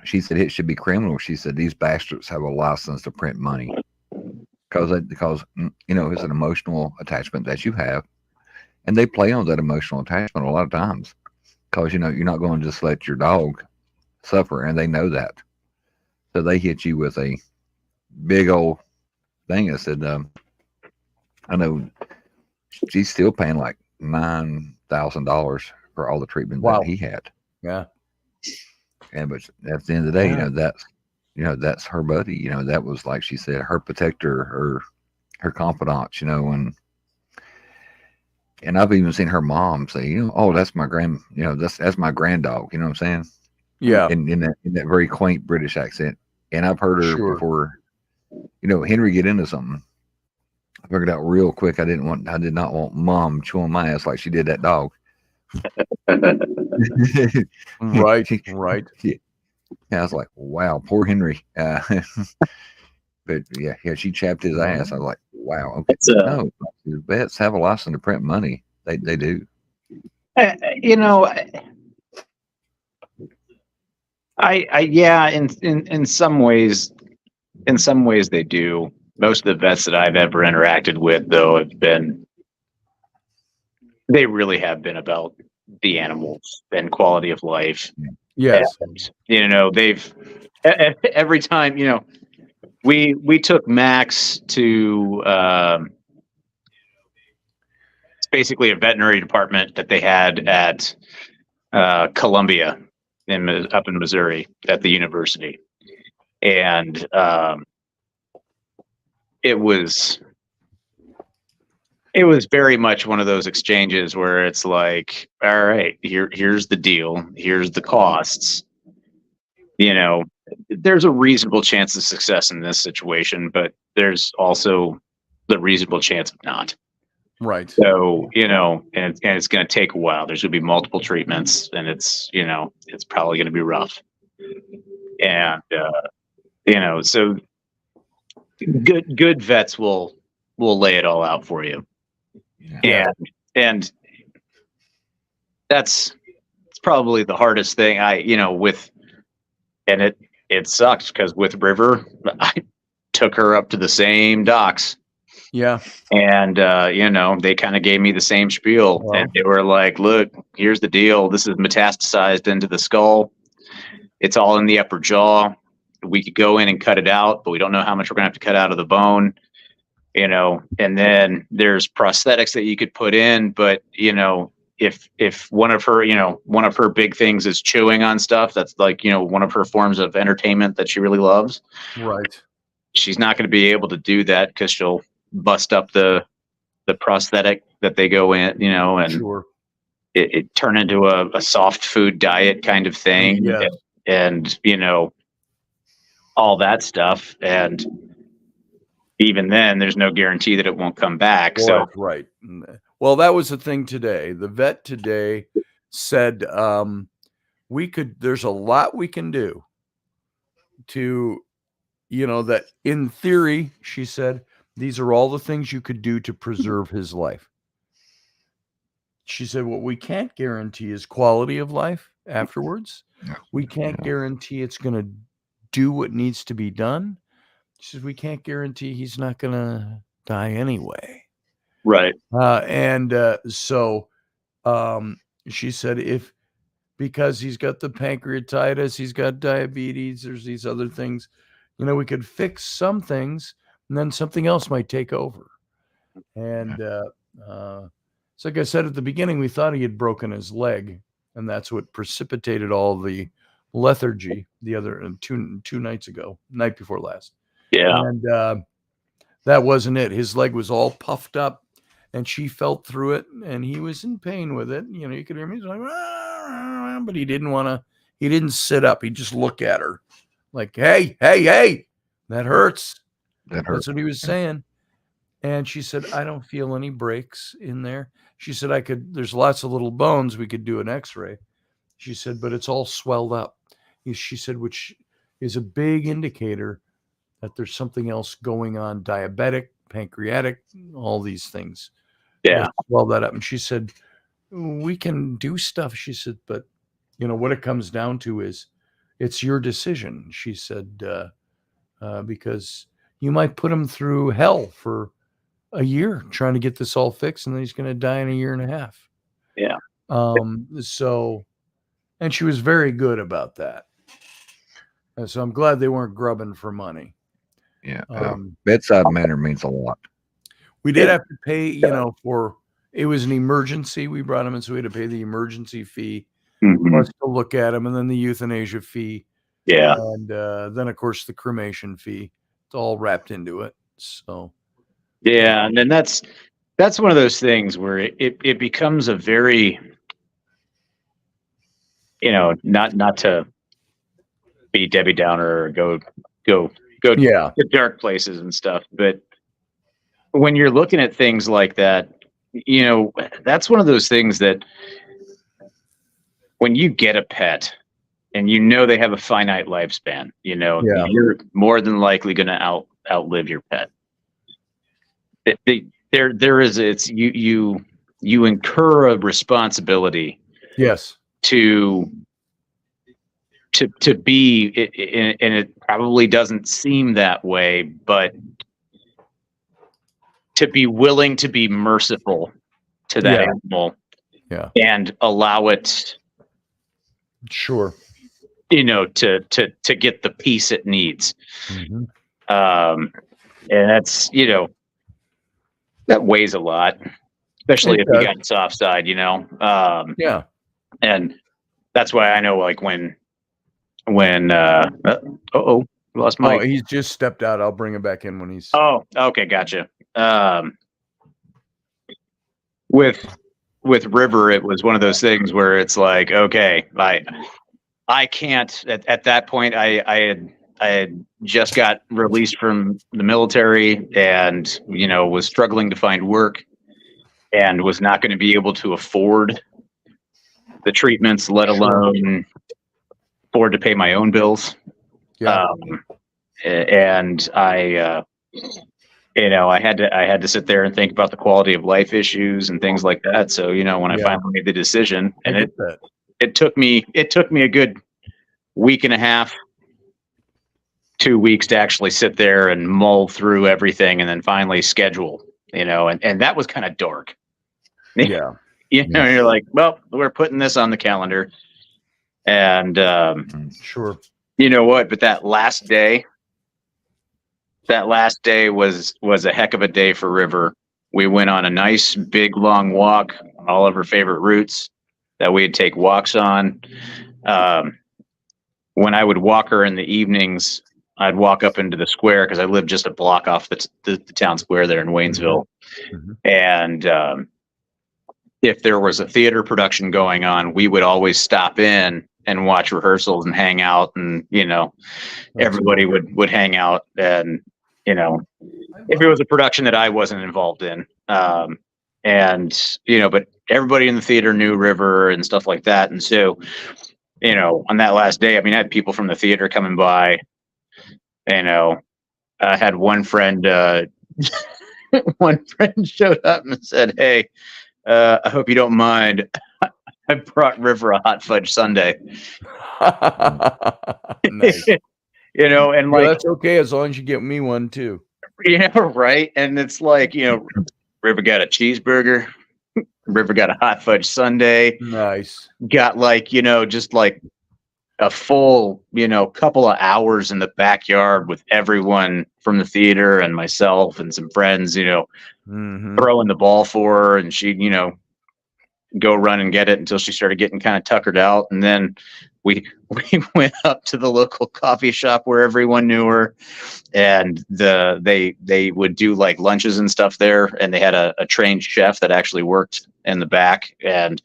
she said it should be criminal. She said these bastards have a license to print money because you know it's an emotional attachment that you have, and they play on that emotional attachment a lot of times because you know you're not going to just let your dog suffer, and they know that, so they hit you with a big old thing. I said, I know she's still paying like $9,000 for all the treatment that he had.
Yeah.
And but at the end of the day, you know, that's her buddy. You know, that was, like she said, her protector, her confidant. You know, and I've even seen her mom say, you know, oh, that's my that's my grand dog. You know what I'm saying?
Yeah.
In that very quaint British accent. And I've heard her before. You know, Henry get into something. I figured out real quick. I did not want mom chewing my ass like she did that dog.
Right.
Yeah, I was like, wow, poor Henry. But yeah, she chapped his ass. I was like, wow. Okay, no, vets have a license to print money. They do.
You know, in some ways they do. Most of the vets that I've ever interacted with, though, they really have been about the animals and quality of life.
Yes.
And, you know, they've every time, you know, we took Max to it's basically a veterinary department that they had at Columbia up in Missouri at the university. And it was very much one of those exchanges where it's like, all right, here's the deal, here's the costs. You know, there's a reasonable chance of success in this situation, but there's also the reasonable chance of not.
Right.
So, you know, and it's going to take a while. There's going to be multiple treatments, and it's probably going to be rough. And you know, so good vets will lay it all out for you. Yeah. And it's probably the hardest thing it sucks because with River, I took her up to the same docs.
Yeah.
And you know, they kind of gave me the same spiel. Wow. And they were like, look, here's the deal. This is metastasized into the skull. It's all in the upper jaw. We could go in and cut it out, but we don't know how much we're gonna have to cut out of the bone. You know, and then there's prosthetics that you could put in, but you know, if one of her big things is chewing on stuff, that's like, you know, one of her forms of entertainment that she really loves.
Right.
She's not going to be able to do that because she'll bust up the prosthetic that they go in, you know, and it turn into a soft food diet kind of thing.
Yeah.
And you know, all that stuff. And even then, there's no guarantee that it won't come back.
Well,
so
right. Well, that was the thing today. The vet today said there's a lot we can do to, you know, that in theory, she said, these are all the things you could do to preserve his life. She said, what we can't guarantee is quality of life afterwards. We can't guarantee it's going to do what needs to be done. She says, we can't guarantee he's not going to die anyway.
Right.
So she said, because he's got the pancreatitis, he's got diabetes, there's these other things, we could fix some things, and then something else might take over. And so like I said at the beginning, we thought he had broken his leg, and that's what precipitated all the lethargy the other two nights ago, night before last.
Yeah.
And that wasn't it. His leg was all puffed up, and she felt through it, and he was in pain with it. You could hear me, like, but he didn't want to. He didn't sit up. He just looked at her, like, "Hey, hey, hey, that hurts." That's what he was saying. And she said, "I don't feel any breaks in there." She said, there's lots of little bones. We could do an x-ray. She said, but it's all swelled up. She said, which is a big indicator that there's something else going on, diabetic, pancreatic, all these things.
Yeah.
Swell that up. And she said, we can do stuff. She said, but what it comes down to is it's your decision. She said, because you might put him through hell for a year trying to get this all fixed, and then he's going to die in a year and a half.
Yeah.
So, and she was very good about that. And so I'm glad they weren't grubbing for money.
Yeah. Bedside manner means a lot.
We did have to pay, for, it was an emergency. We brought him in, so we had to pay the emergency fee plus to look at him, and then the euthanasia fee.
Yeah.
And then, of course, the cremation fee. It's all wrapped into it. So.
Yeah, and then that's one of those things where it becomes a very, not to be Debbie Downer or go
Yeah.
to dark places and stuff, but when you're looking at things like that, that's one of those things that when you get a pet and they have a finite lifespan, you're more than likely going to outlive your pet. You incur a responsibility.
Yes.
To be, and it probably doesn't seem that way, but to be willing to be merciful to that animal, and allow it,
sure,
to get the peace it needs. And that's that weighs a lot, especially if you got the soft side,
yeah.
And that's why I know, like, when lost Mike.
Oh, he's just stepped out. I'll bring him back in when he's.
Oh, okay, gotcha. With River, it was one of those things where it's like, okay, I can't. At that point, I had just got released from the military and, was struggling to find work and was not going to be able to afford the treatments, let alone afford to pay my own bills.
Yeah.
And I had to sit there and think about the quality of life issues and things like that. So, when I finally made the decision, and it took me a good week and a half, 2 weeks to actually sit there and mull through everything and then finally schedule, and that was kind of dark.
Yeah.
You're like, well, we're putting this on the calendar, and
sure.
You know what? But that last day was a heck of a day for River. We went on a nice big long walk on all of her favorite routes that we'd take walks on. When I would walk her in the evenings, I'd walk up into the square because I lived just a block off the town square there in Waynesville. And if there was a theater production going on, we would always stop in and watch rehearsals and hang out, and everybody would hang out, and if it was a production that I wasn't involved in, but everybody in the theater knew River and stuff like that. And so on that last day, I had people from the theater coming by. I had one friend showed up and said, "Hey, I hope you don't mind. I brought River a hot fudge sundae."
Nice.
And like,
that's okay as long as you get me one too.
Right. And it's like, River got a cheeseburger. River got a hot fudge sundae.
Nice.
Got just like a full, couple of hours in the backyard with everyone from the theater and myself and some friends,
Mhm.
throwing the ball for her, and she'd, go run and get it until she started getting kind of tuckered out. And then we we went up to the local coffee shop where everyone knew her, and they would do like lunches and stuff there, and they had a trained chef that actually worked in the back, and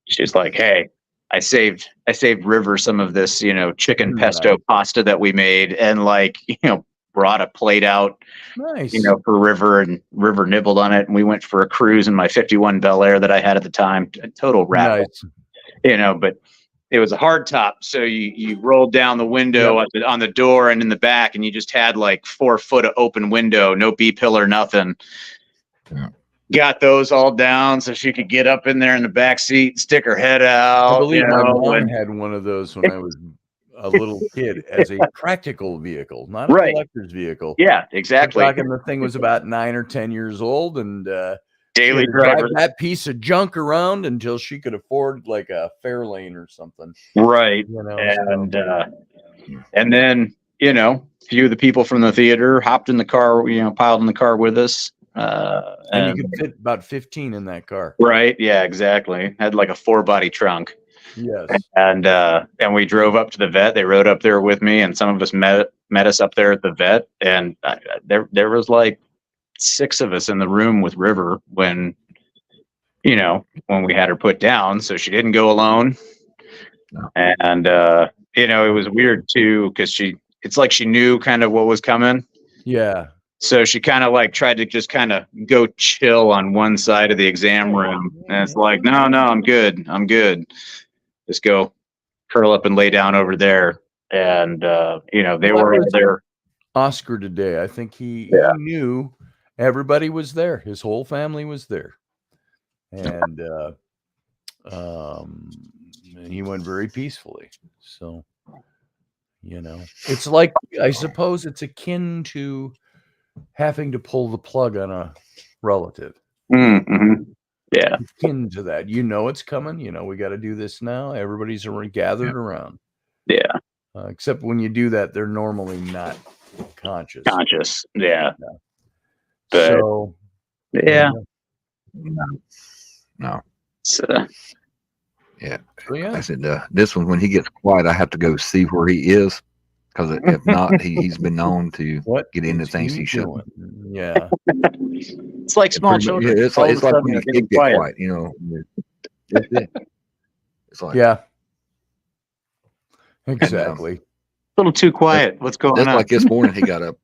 she's like, "Hey, I saved River some of this, chicken pesto pasta that we made," and like, brought a plate out,
Nice.
for River, and River nibbled on it, and we went for a cruise in my 51 Bel Air that I had at the time. A total raffle,
Nice.
but it was a hard top, so you rolled down the window on the door and in the back, and you just had like 4 foot of open window, no B pillar, nothing.
Yeah.
Got those all down so she could get up in there in the back seat, stick her head out.
I believe my mom
and-
had one of those when I was a little kid as a practical vehicle, not a
Right.
collector's vehicle.
Yeah,
I'm
exactly.
talking the thing was about 9 or 10 years old, and
Daily
she had to drive
driver.
that piece of junk around until she could afford like a Fairlane or something.
Right. And then, a few of the people from the theater hopped in the car, piled in the car with us.
And you could fit about 15 in that car.
Right. Yeah, exactly. Had like a 4-body trunk.
Yes.
And we drove up to the vet. They rode up there with me, and some of us met us up there at the vet. And there was like 6 of us in the room with River when we had her put down. So she didn't go alone.
No.
And it was weird too, because it's like she knew kind of what was coming.
Yeah.
So she kind of like tried to just kind of go chill on one side of the exam room. And it's like, no, I'm good. Just go curl up and lay down over there. And, they were over there.
Oscar today. I think he knew everybody was there. His whole family was there. And he went very peacefully. So, it's like, I suppose it's akin to having to pull the plug on a relative.
Mm-hmm. Yeah.
Akin to that. It's coming. We got to do this now. Everybody's gathered around.
Yeah.
Except when you do that, they're normally not conscious.
Yeah. But,
So,
yeah.
No.
So,
Yeah.
so yeah.
I said, this one, when he gets quiet, I have to go see where he is. Because if not, he's been known to get into
is
things he shouldn't.
doing? Yeah.
it's like small children.
Yeah, it's
All
like
of a sudden
when
they're
you
getting
get
quiet.
quiet, That's it. It's like,
Yeah. Exactly.
A little too quiet. What's going
just
on?
like this morning, he got up,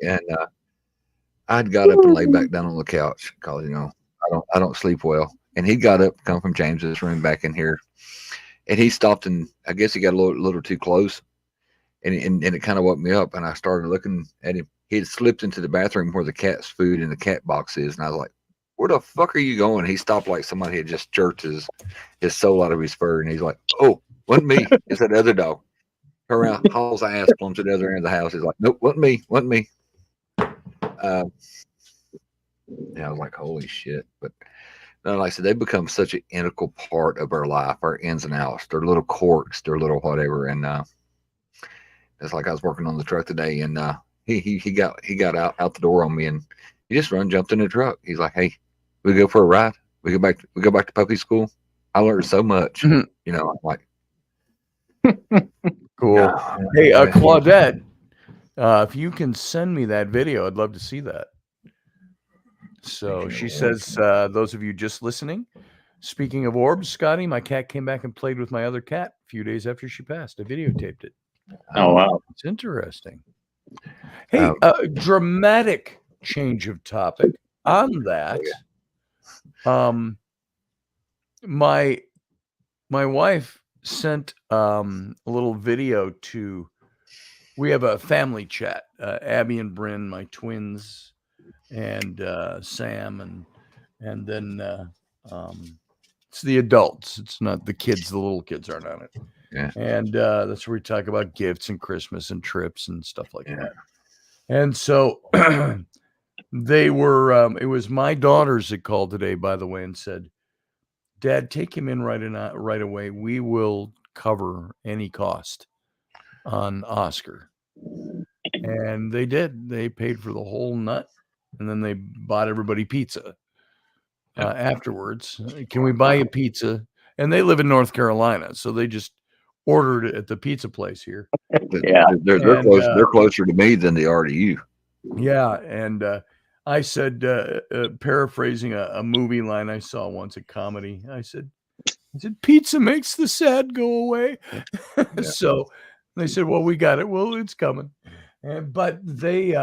and I'd got up and laid back down on the couch because I don't sleep well. And he got up, come from James's room back in here, and he stopped, and I guess he got a little too close, and it kind of woke me up. And I started looking at him. He had slipped into the bathroom where the cat's food in the cat box is, and I was like, "Where the fuck are you going?" He stopped like somebody had just jerked his soul out of his fur, and he's like, "Oh, wasn't me. It's that other dog." Turn around, hauls ass, plumb to the other end of the house. He's like, "Nope, wasn't me." Yeah, I was like, "Holy shit!" But like I said, they become such an integral part of our life, our ins and outs, their little quirks, their little whatever. And it's like I was working on the truck today, and he got out the door on me, and he just jumped in the truck. He's like, "Hey, we go for a ride. We go back to puppy school. I learned so much." I'm like,
Cool.
yeah,
Hey, Claudette, if you can send me that video, I'd love to see that. So she says, those of you just listening, speaking of orbs, Scotty, my cat came back and played with my other cat a few days after she passed. I videotaped it.
Oh, wow.
It's interesting. Hey, dramatic change of topic on that. My wife sent a little video we have a family chat, Abby and Bryn, my twins, and Sam, and then it's the adults. It's not the kids. The little kids aren't on it.
Yeah.
And that's where we talk about gifts and Christmas and trips and stuff like that. And so they were, it was my daughters that called today, by the way, and said, "Dad, take him in right away. We will
cover any cost on Oscar. And they did. They paid for the whole nut, and then they bought everybody pizza afterwards. Can we buy you pizza? And they live in North Carolina, so they just ordered it at the pizza place here.
Yeah.
They're
And,
close. They're closer to me than they are to you.
Yeah, and I said, paraphrasing a movie line I saw once, a comedy. I said, pizza makes the sad go away. So they said, well, we got it. Well, it's coming. But they,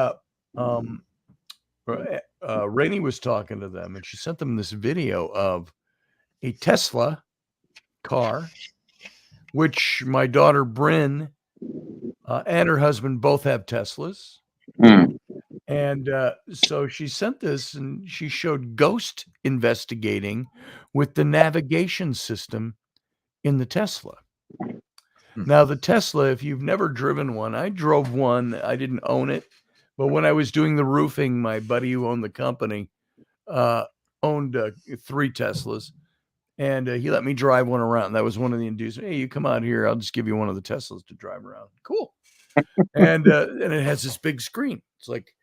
Rainey was talking to them, and she sent them this video of a Tesla car, which my daughter Bryn and her husband both have Teslas.
Mm.
And so she sent this, and she showed ghost investigating with the navigation system in the Tesla. Now, the Tesla, if you've never driven one, I drove one. I didn't own it. But when I was doing the roofing, my buddy who owned the company owned 3 Teslas. And he let me drive one around. That was one of the inducements. Hey, you come out here. I'll just give you one of the Teslas to drive around. Cool. And it has this big screen. It's like,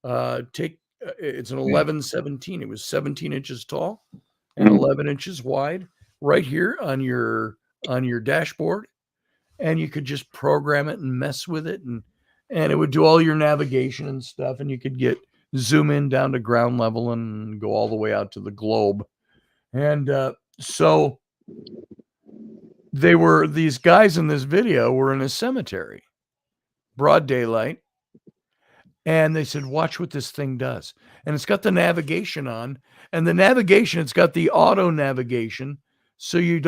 it's an 1117. It was 17 inches tall and 11 inches wide right here on your dashboard. And you could just program it and mess with it. And it would do all your navigation and stuff. And you could zoom in down to ground level and go all the way out to the globe. And so these guys in this video were in a cemetery, broad daylight. And they said, watch what this thing does. And it's got the navigation on, and the navigation, it's got the auto navigation. So you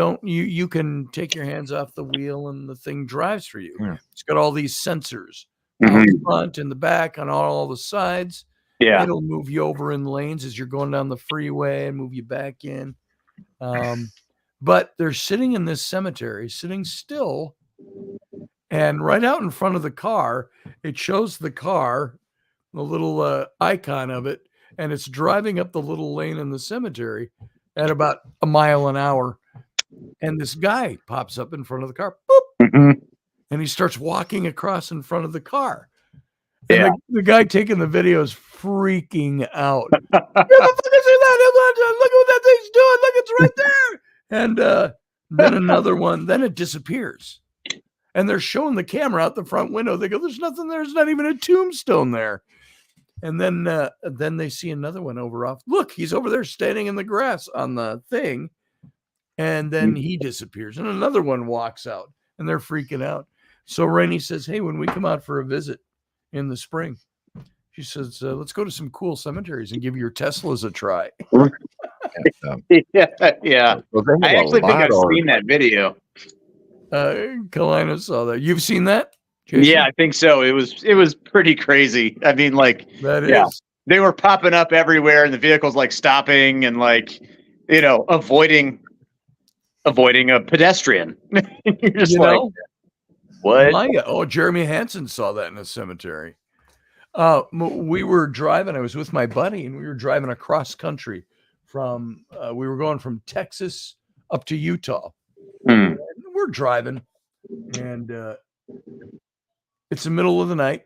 can take your hands off the wheel and the thing drives for you.
Yeah.
It's got all these sensors out front and the back on all the sides.
Yeah.
It'll move you over in lanes as you're going down the freeway and move you back in. But they're sitting in this cemetery, sitting still. And right out in front of the car, it shows the car, the little icon of it, and it's driving up the little lane in the cemetery at about a mile an hour. And this guy pops up in front of the car, boop, and he starts walking across in front of the car. And the guy taking the video is freaking out. What the fuck is that? Look at what that thing's doing. Look, it's right there. And then another one, then it disappears. And they're showing the camera out the front window. They go, there's nothing there. There's not even a tombstone there. And then they see another one over off. Look, he's over there standing in the grass on the thing. And then he disappears. And another one walks out. And they're freaking out. So Rainey says, hey, when we come out for a visit in the spring, she says, let's go to some cool cemeteries and give your Teslas a try.
Yeah.
Well,
I actually think I've seen that video.
Kalina saw that. You've seen that? Jason?
Yeah, I think so. It was pretty crazy. I mean, like,
That is.
they were popping up everywhere, and the vehicle's like stopping and like, avoiding a pedestrian. You're just what?
Jeremy Hansen saw that in a cemetery. We were driving. I was with my buddy, and we were driving across country from. We were going from Texas up to Utah. And we're driving, and it's the middle of the night.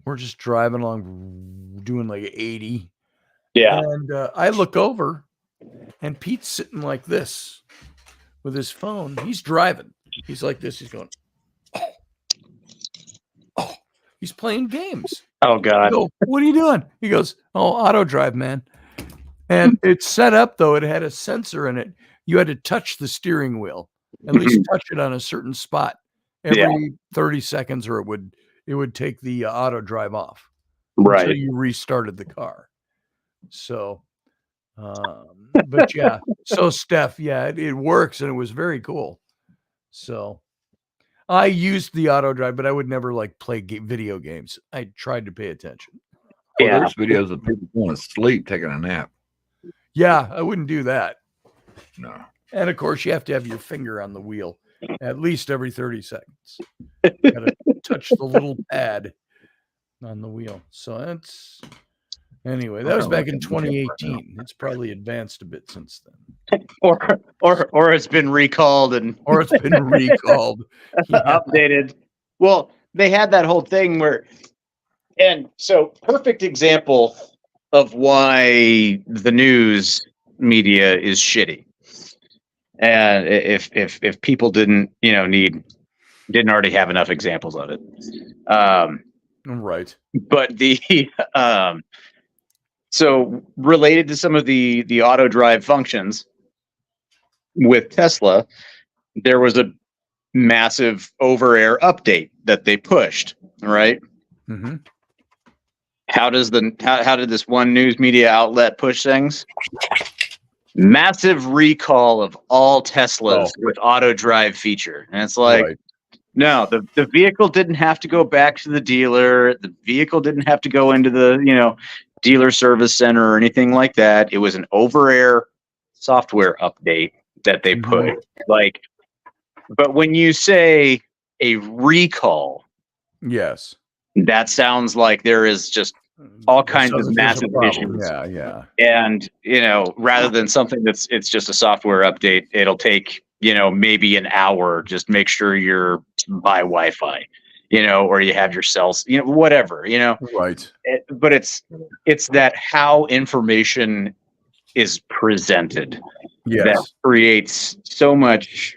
We're just driving along, doing like 80.
Yeah.
And I look over, and Pete's sitting like this with his phone. He's driving. He's like this. He's going, oh. He's playing games.
Oh, God.
I go, what are you doing? He goes, oh, auto drive, man. And it's set up, though. It had a sensor in it. You had to touch the steering wheel, at least touch it on a certain spot every 30 seconds, or it would take the auto drive off.
Right.
Until you restarted the car. So, but yeah. So Steph, it works, and it was very cool. So I used the auto drive, but I would never like play video games. I tried to pay attention.
Yeah. There's videos of people going to sleep, taking a nap.
Yeah, I wouldn't do that.
No.
And of course, you have to have your finger on the wheel at least every 30 seconds. You gotta touch the little pad on the wheel. So anyway, that was back in 2018. It's probably advanced a bit since then.
or it's been recalled and
Or it's been recalled. Yeah.
updated. Well, they had that whole thing where, and so perfect example of why the news media is shitty. And if people didn't already have enough examples of it.
Right.
But so related to some of the auto drive functions with Tesla, there was a massive over-air update that they pushed, right?
Mm-hmm.
How did this one news media outlet push things? Massive recall of all Teslas with auto drive feature. And it's like,
Right.
no, the vehicle didn't have to go back to the dealer. The vehicle didn't have to go into the, dealer service center or anything like that. It was an over-air software update that they put. Like, but when you say a recall,
Yes.
that sounds like there is just all kinds of massive issues.
Yeah.
And, rather than something it's just a software update, it'll take, maybe an hour. Just make sure you're by Wi-Fi, or you have your cells, whatever,
Right.
But it's that how information is presented that
Yes.
creates so much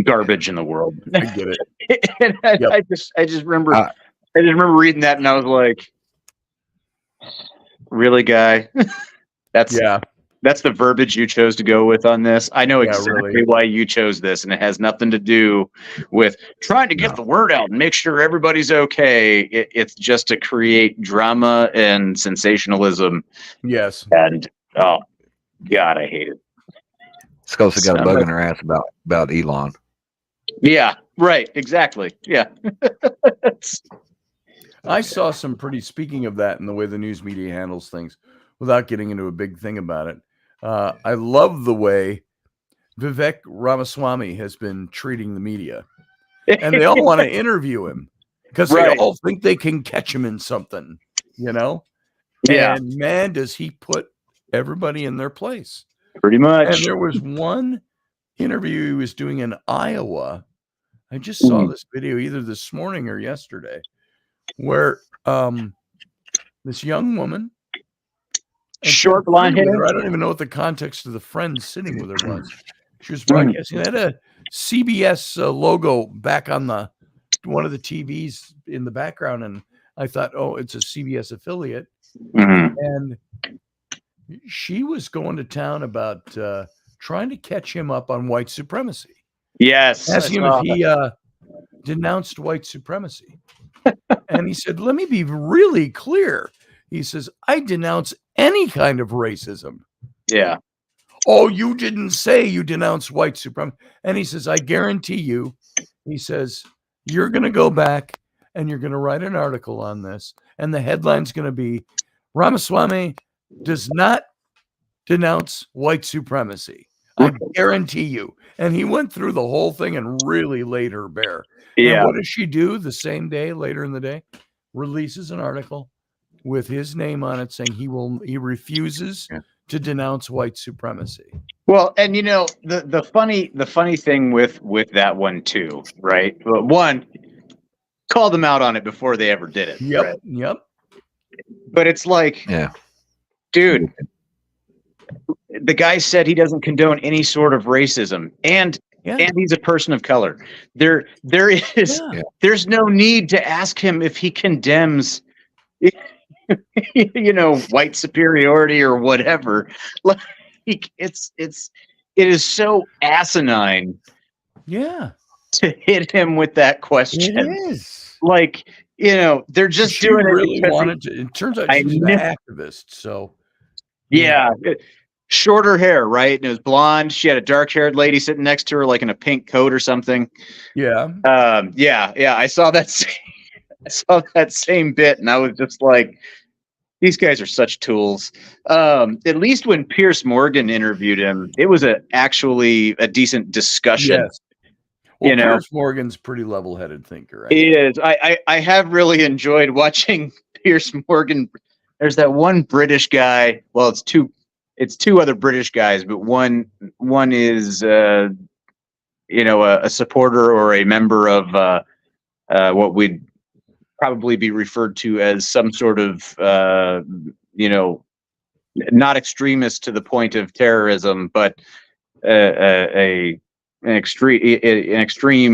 garbage in the world.
I get it.
And I just remember reading that and I was like, really, guy? That's the verbiage you chose to go with on this. I know exactly why you chose this, and it has nothing to do with trying to get the word out and make sure everybody's okay. It's just to create drama and sensationalism.
Yes.
And oh God, I hate it.
Scott's got a bug in her ass about Elon.
Yeah, right. Exactly. Yeah.
I saw speaking of that and the way the news media handles things, without getting into a big thing about it. I love the way Vivek Ramaswamy has been treating the media, and they all want to interview him because they all think they can catch him in something, Yeah. And man, does he put everybody in their place.
Pretty much.
And there was one interview he was doing in Iowa. I just saw this video either this morning or yesterday, where this young woman,
short blonde hair.
I don't even know what the context of the friend sitting with her was. She was broadcasting. It had a CBS logo back on one of the TVs in the background, and I thought, oh, it's a CBS affiliate. And she was going to town about trying to catch him up on white supremacy.
Yes.
Asking him if he denounced white supremacy. And he said, let me be really clear. He says, I denounce any kind of racism.
Yeah.
Oh, you didn't say you denounce white supremacy. And he says, I guarantee you, he says, you're going to go back and you're going to write an article on this. And the headline's going to be, Ramaswamy does not denounce white supremacy. I guarantee you. And he went through the whole thing and really laid her bare.
Yeah.
And what does she do the same day, later in the day? Releases an article with his name on it saying he refuses to denounce white supremacy.
Well, and the funny thing with that one too, right? Well, one, called them out on it before they ever did it.
Yep.
Right?
Yep.
But it's like, dude, the guy said he doesn't condone any sort of racism, and he's a person of color. There's no need to ask him if he condemns white superiority or whatever. Like, it is so asinine to hit him with that question.
It is.
Like, they're just
she
doing
really
it
wanted to. It turns out she's an activist, so
shorter hair, right? And it was blonde. She had a dark-haired lady sitting next to her, like in a pink coat or something.
Yeah.
I saw that same bit, and I was just like, these guys are such tools. At least when Piers Morgan interviewed him, it was actually a decent discussion.
Yes. Well, Piers Morgan's pretty level-headed thinker. Right?
He is. I have really enjoyed watching Piers Morgan. There's that one British guy. Well, it's two it's two other British guys, but one is a supporter or a member of what we'd probably be referred to as some sort of not extremist to the point of terrorism, but an extremist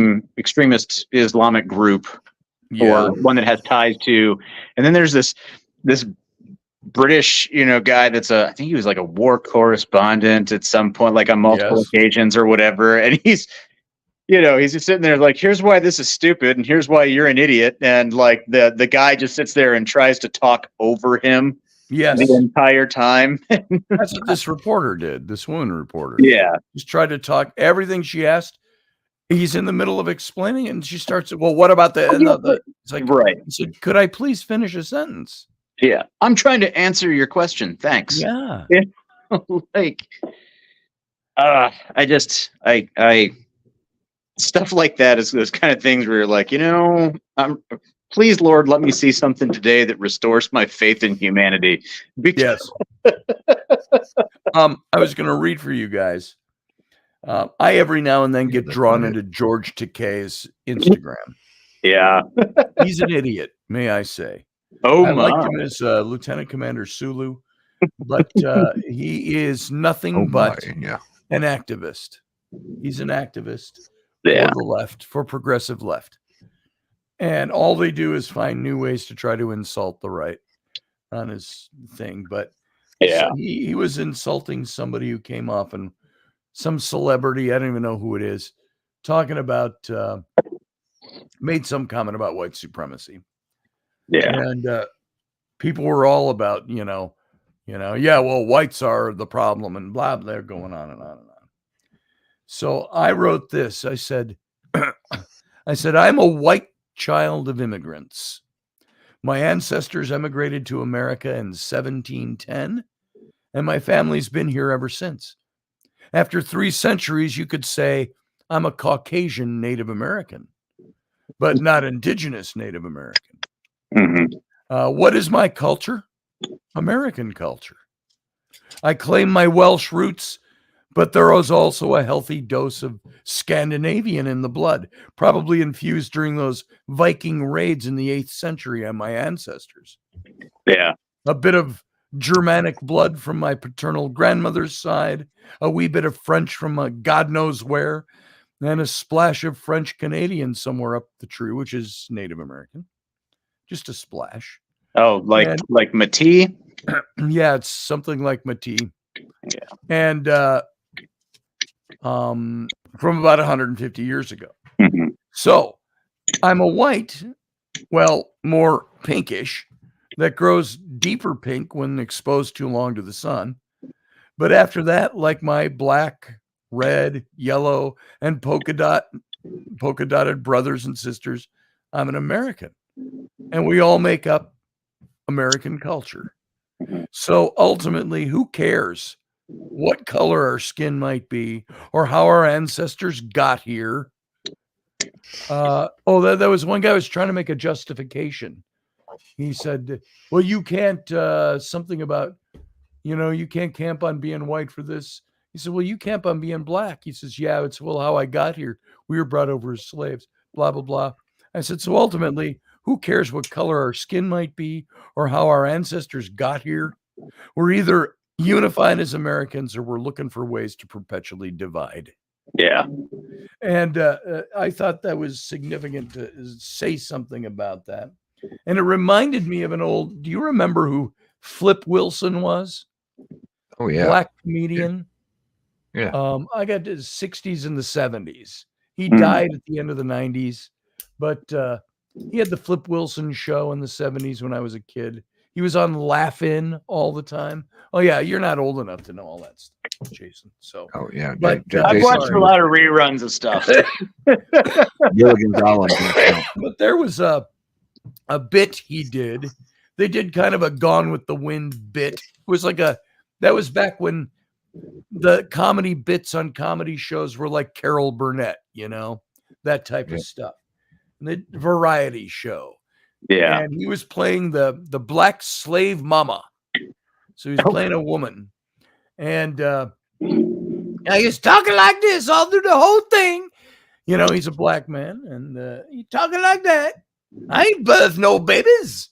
Islamic group, or one that has ties to. And then there's this British, guy that's I think he was like a war correspondent at some point, like on multiple occasions or whatever. And he's just sitting there like, here's why this is stupid, and here's why you're an idiot. And like the guy just sits there and tries to talk over him the entire time.
That's what this reporter did. This woman reporter.
Yeah.
Just tried to talk everything she asked. He's in the middle of explaining it, and she starts, well, what about the it's like,
right.
He said, could I please finish a sentence?
Yeah. I'm trying to answer your question. Thanks.
Yeah.
Like, I stuff like that is those kind of things where you're like, please, Lord, let me see something today that restores my faith in humanity.
Yes. I was going to read for you guys. I every now and then get drawn into George Takei's Instagram.
Yeah.
He's an idiot, may I say.
Oh,
I
my.
liked him as Lieutenant Commander Sulu, but he is nothing but an activist. He's an activist for the left, for progressive left. And all they do is find new ways to try to insult the right on his thing. But he was insulting somebody who came off, and some celebrity, I don't even know who it is, talking about, made some comment about white supremacy.
Yeah.
And people were all about, well, whites are the problem and blah, blah, they're going on and on and on. So I wrote this. I said, I'm a white child of immigrants. My ancestors emigrated to America in 1710, and my family's been here ever since. After 3 centuries, you could say I'm a Caucasian Native American, but not indigenous Native American.
Mm-hmm.
What is my culture? American culture. I claim my Welsh roots, but there is also a healthy dose of Scandinavian in the blood, probably infused during those Viking raids in the 8th century on my ancestors.
Yeah.
A bit of Germanic blood from my paternal grandmother's side, a wee bit of French from God knows where, and a splash of French Canadian somewhere up the tree, which is Native American. Just a splash.
Oh, like Métis?
Yeah, it's something like Métis.
Yeah.
And from about 150 years ago.
Mm-hmm.
So I'm a white, well, more pinkish, that grows deeper pink when exposed too long to the sun. But after that, like my black, red, yellow, and polka dotted brothers and sisters, I'm an American. And we all make up American culture. So ultimately, who cares what color our skin might be or how our ancestors got here? There was one guy who was trying to make a justification. He said, well, you can't, something about, you can't camp on being white for this. He said, well, you camp on being black. He says, yeah, it's, well, how I got here. We were brought over as slaves, blah, blah, blah. I said, so ultimately, who cares what color our skin might be or how our ancestors got here? We're either unified as Americans or we're looking for ways to perpetually divide.
Yeah.
And I thought that was significant to say something about that. And it reminded me of do you remember who Flip Wilson was?
Oh, yeah.
Black comedian.
Yeah.
I got the 60s and the 70s. He died at the end of the 90s, but he had the Flip Wilson show in the 70s when I was a kid. He was on Laugh-In all the time. Oh, yeah, you're not old enough to know all that stuff, Jason. So,
oh, yeah.
But
I've watched a lot of reruns of stuff.
Gilligan's Island.
But there was a bit he did. They did kind of a Gone with the Wind bit. It was like that was back when the comedy bits on comedy shows were like Carol Burnett, that type of stuff. And the variety show.
Yeah.
And he was playing the black slave mama. So he was playing a woman.
And he's talking like this all through the whole thing. You know, he's a black man, and he's talking like that. I ain't birthed no babies.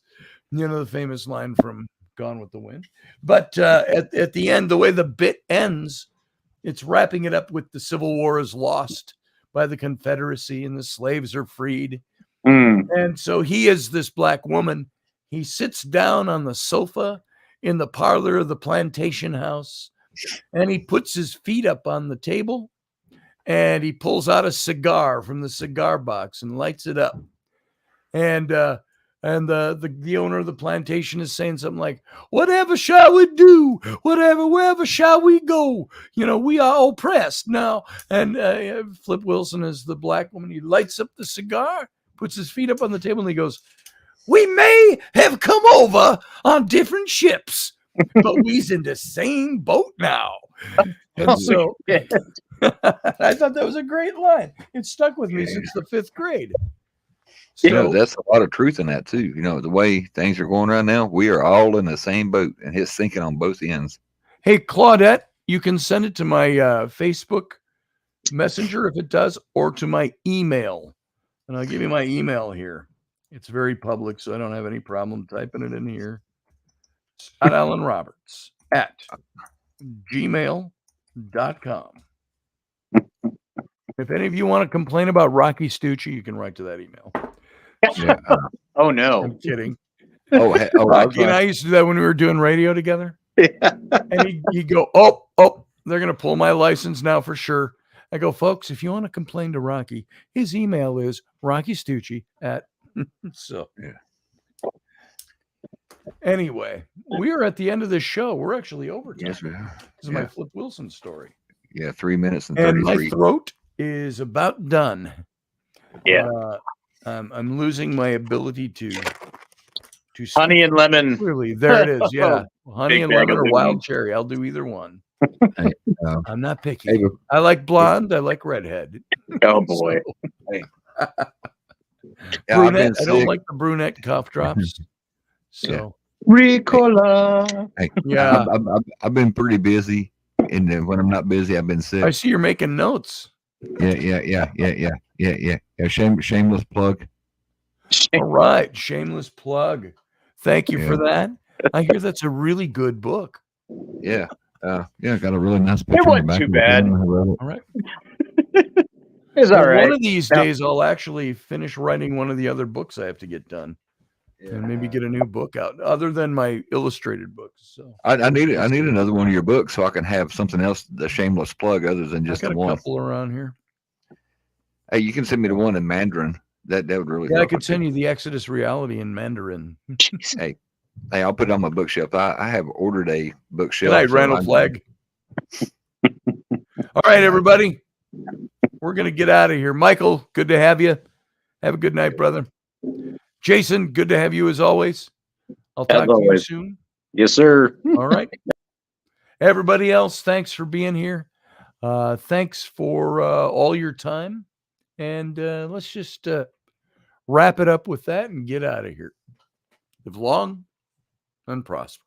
You know, the famous line from Gone with the Wind. But at the end, the way the bit ends, it's wrapping it up with the Civil War is lost by the Confederacy and the slaves are freed. And so he is this black woman. He sits down on the sofa in the parlor of the plantation house, and he puts his feet up on the table, and he pulls out a cigar from the cigar box and lights it up. And the owner of the plantation is saying something like, "Whatever shall we do? Wherever shall we go? You know, we are oppressed now." And Flip Wilson is the black woman. He lights up the cigar, puts his feet up on the table, and he goes, "We may have come over on different ships, but we's in the same boat now." And so I thought that was a great line. It stuck with me since the 5th grade. So,
that's a lot of truth in that too. You know, the way things are going right now, we are all in the same boat, and it's sinking on both ends.
hey, Claudette, you can send it to my Facebook Messenger if it does, or to my email. And I'll give you my email here. It's very public, so I don't have any problem typing it in here. Scott Allen Roberts at gmail.com. If any of you want to complain about Rocky Stucci, you can write to that email.
Yeah.
Oh no.
I'm kidding.
Rocky
and I used to do that when we were doing radio together. And he'd go, oh, they're going to pull my license now for sure. I go, folks, if you want to complain to Rocky, his email is rockystucci at so.
Yeah.
Anyway, we are at the end of this show. We're actually over time.
Yes, we are.
This is my Flip Wilson story.
Yeah, 3 minutes and
And
33.
my throat is about done.
Yeah.
I'm losing my ability to
Honey and lemon.
clearly. There it is. Yeah. Honey
Big
and
bag
lemon
of
or wild
lemon.
cherry. I'll do either one.
Hey,
I'm not picky.
hey,
I like blonde. I like redhead.
Oh boy.
yeah, I've
Brunette.
been
I don't
sick.
like the brunette cough drops. So
Ricola.
Hey,
yeah,
I've been pretty busy, and then when I'm not busy, I've been sick.
I see you're making notes.
Yeah. Shameless plug.
All right, shameless plug. Thank you for
Yeah.
that. I hear that's a really good book.
Yeah. Got a really nice picture.
wasn't
in the back
too
of
bad.
it.
All right.
It's
Well,
all right.
One of these
Now-
days, I'll actually finish writing one of the other books I have to get done, and maybe get a new book out, other than my illustrated books. So
I need another one of your books so I can have something else, the shameless plug, other than
I've
just
got
the
a
one.
couple around here.
Hey, you can send me the one in Mandarin. That would really
Yeah, I
help.
could send you the Exodus Reality in Mandarin.
Hey, I'll put it on my bookshelf. I have ordered a bookshelf.
Good night,
so
Randall Flagg. All right, everybody. We're going to get out of here. Michael, good to have you. Have a good night, brother. Jason, good to have you as always. I'll talk to you
always.
soon.
Yes, sir.
All right. Everybody else, thanks for being here. Thanks for all your time. And let's just wrap it up with that and get out of here. Live long and prosper.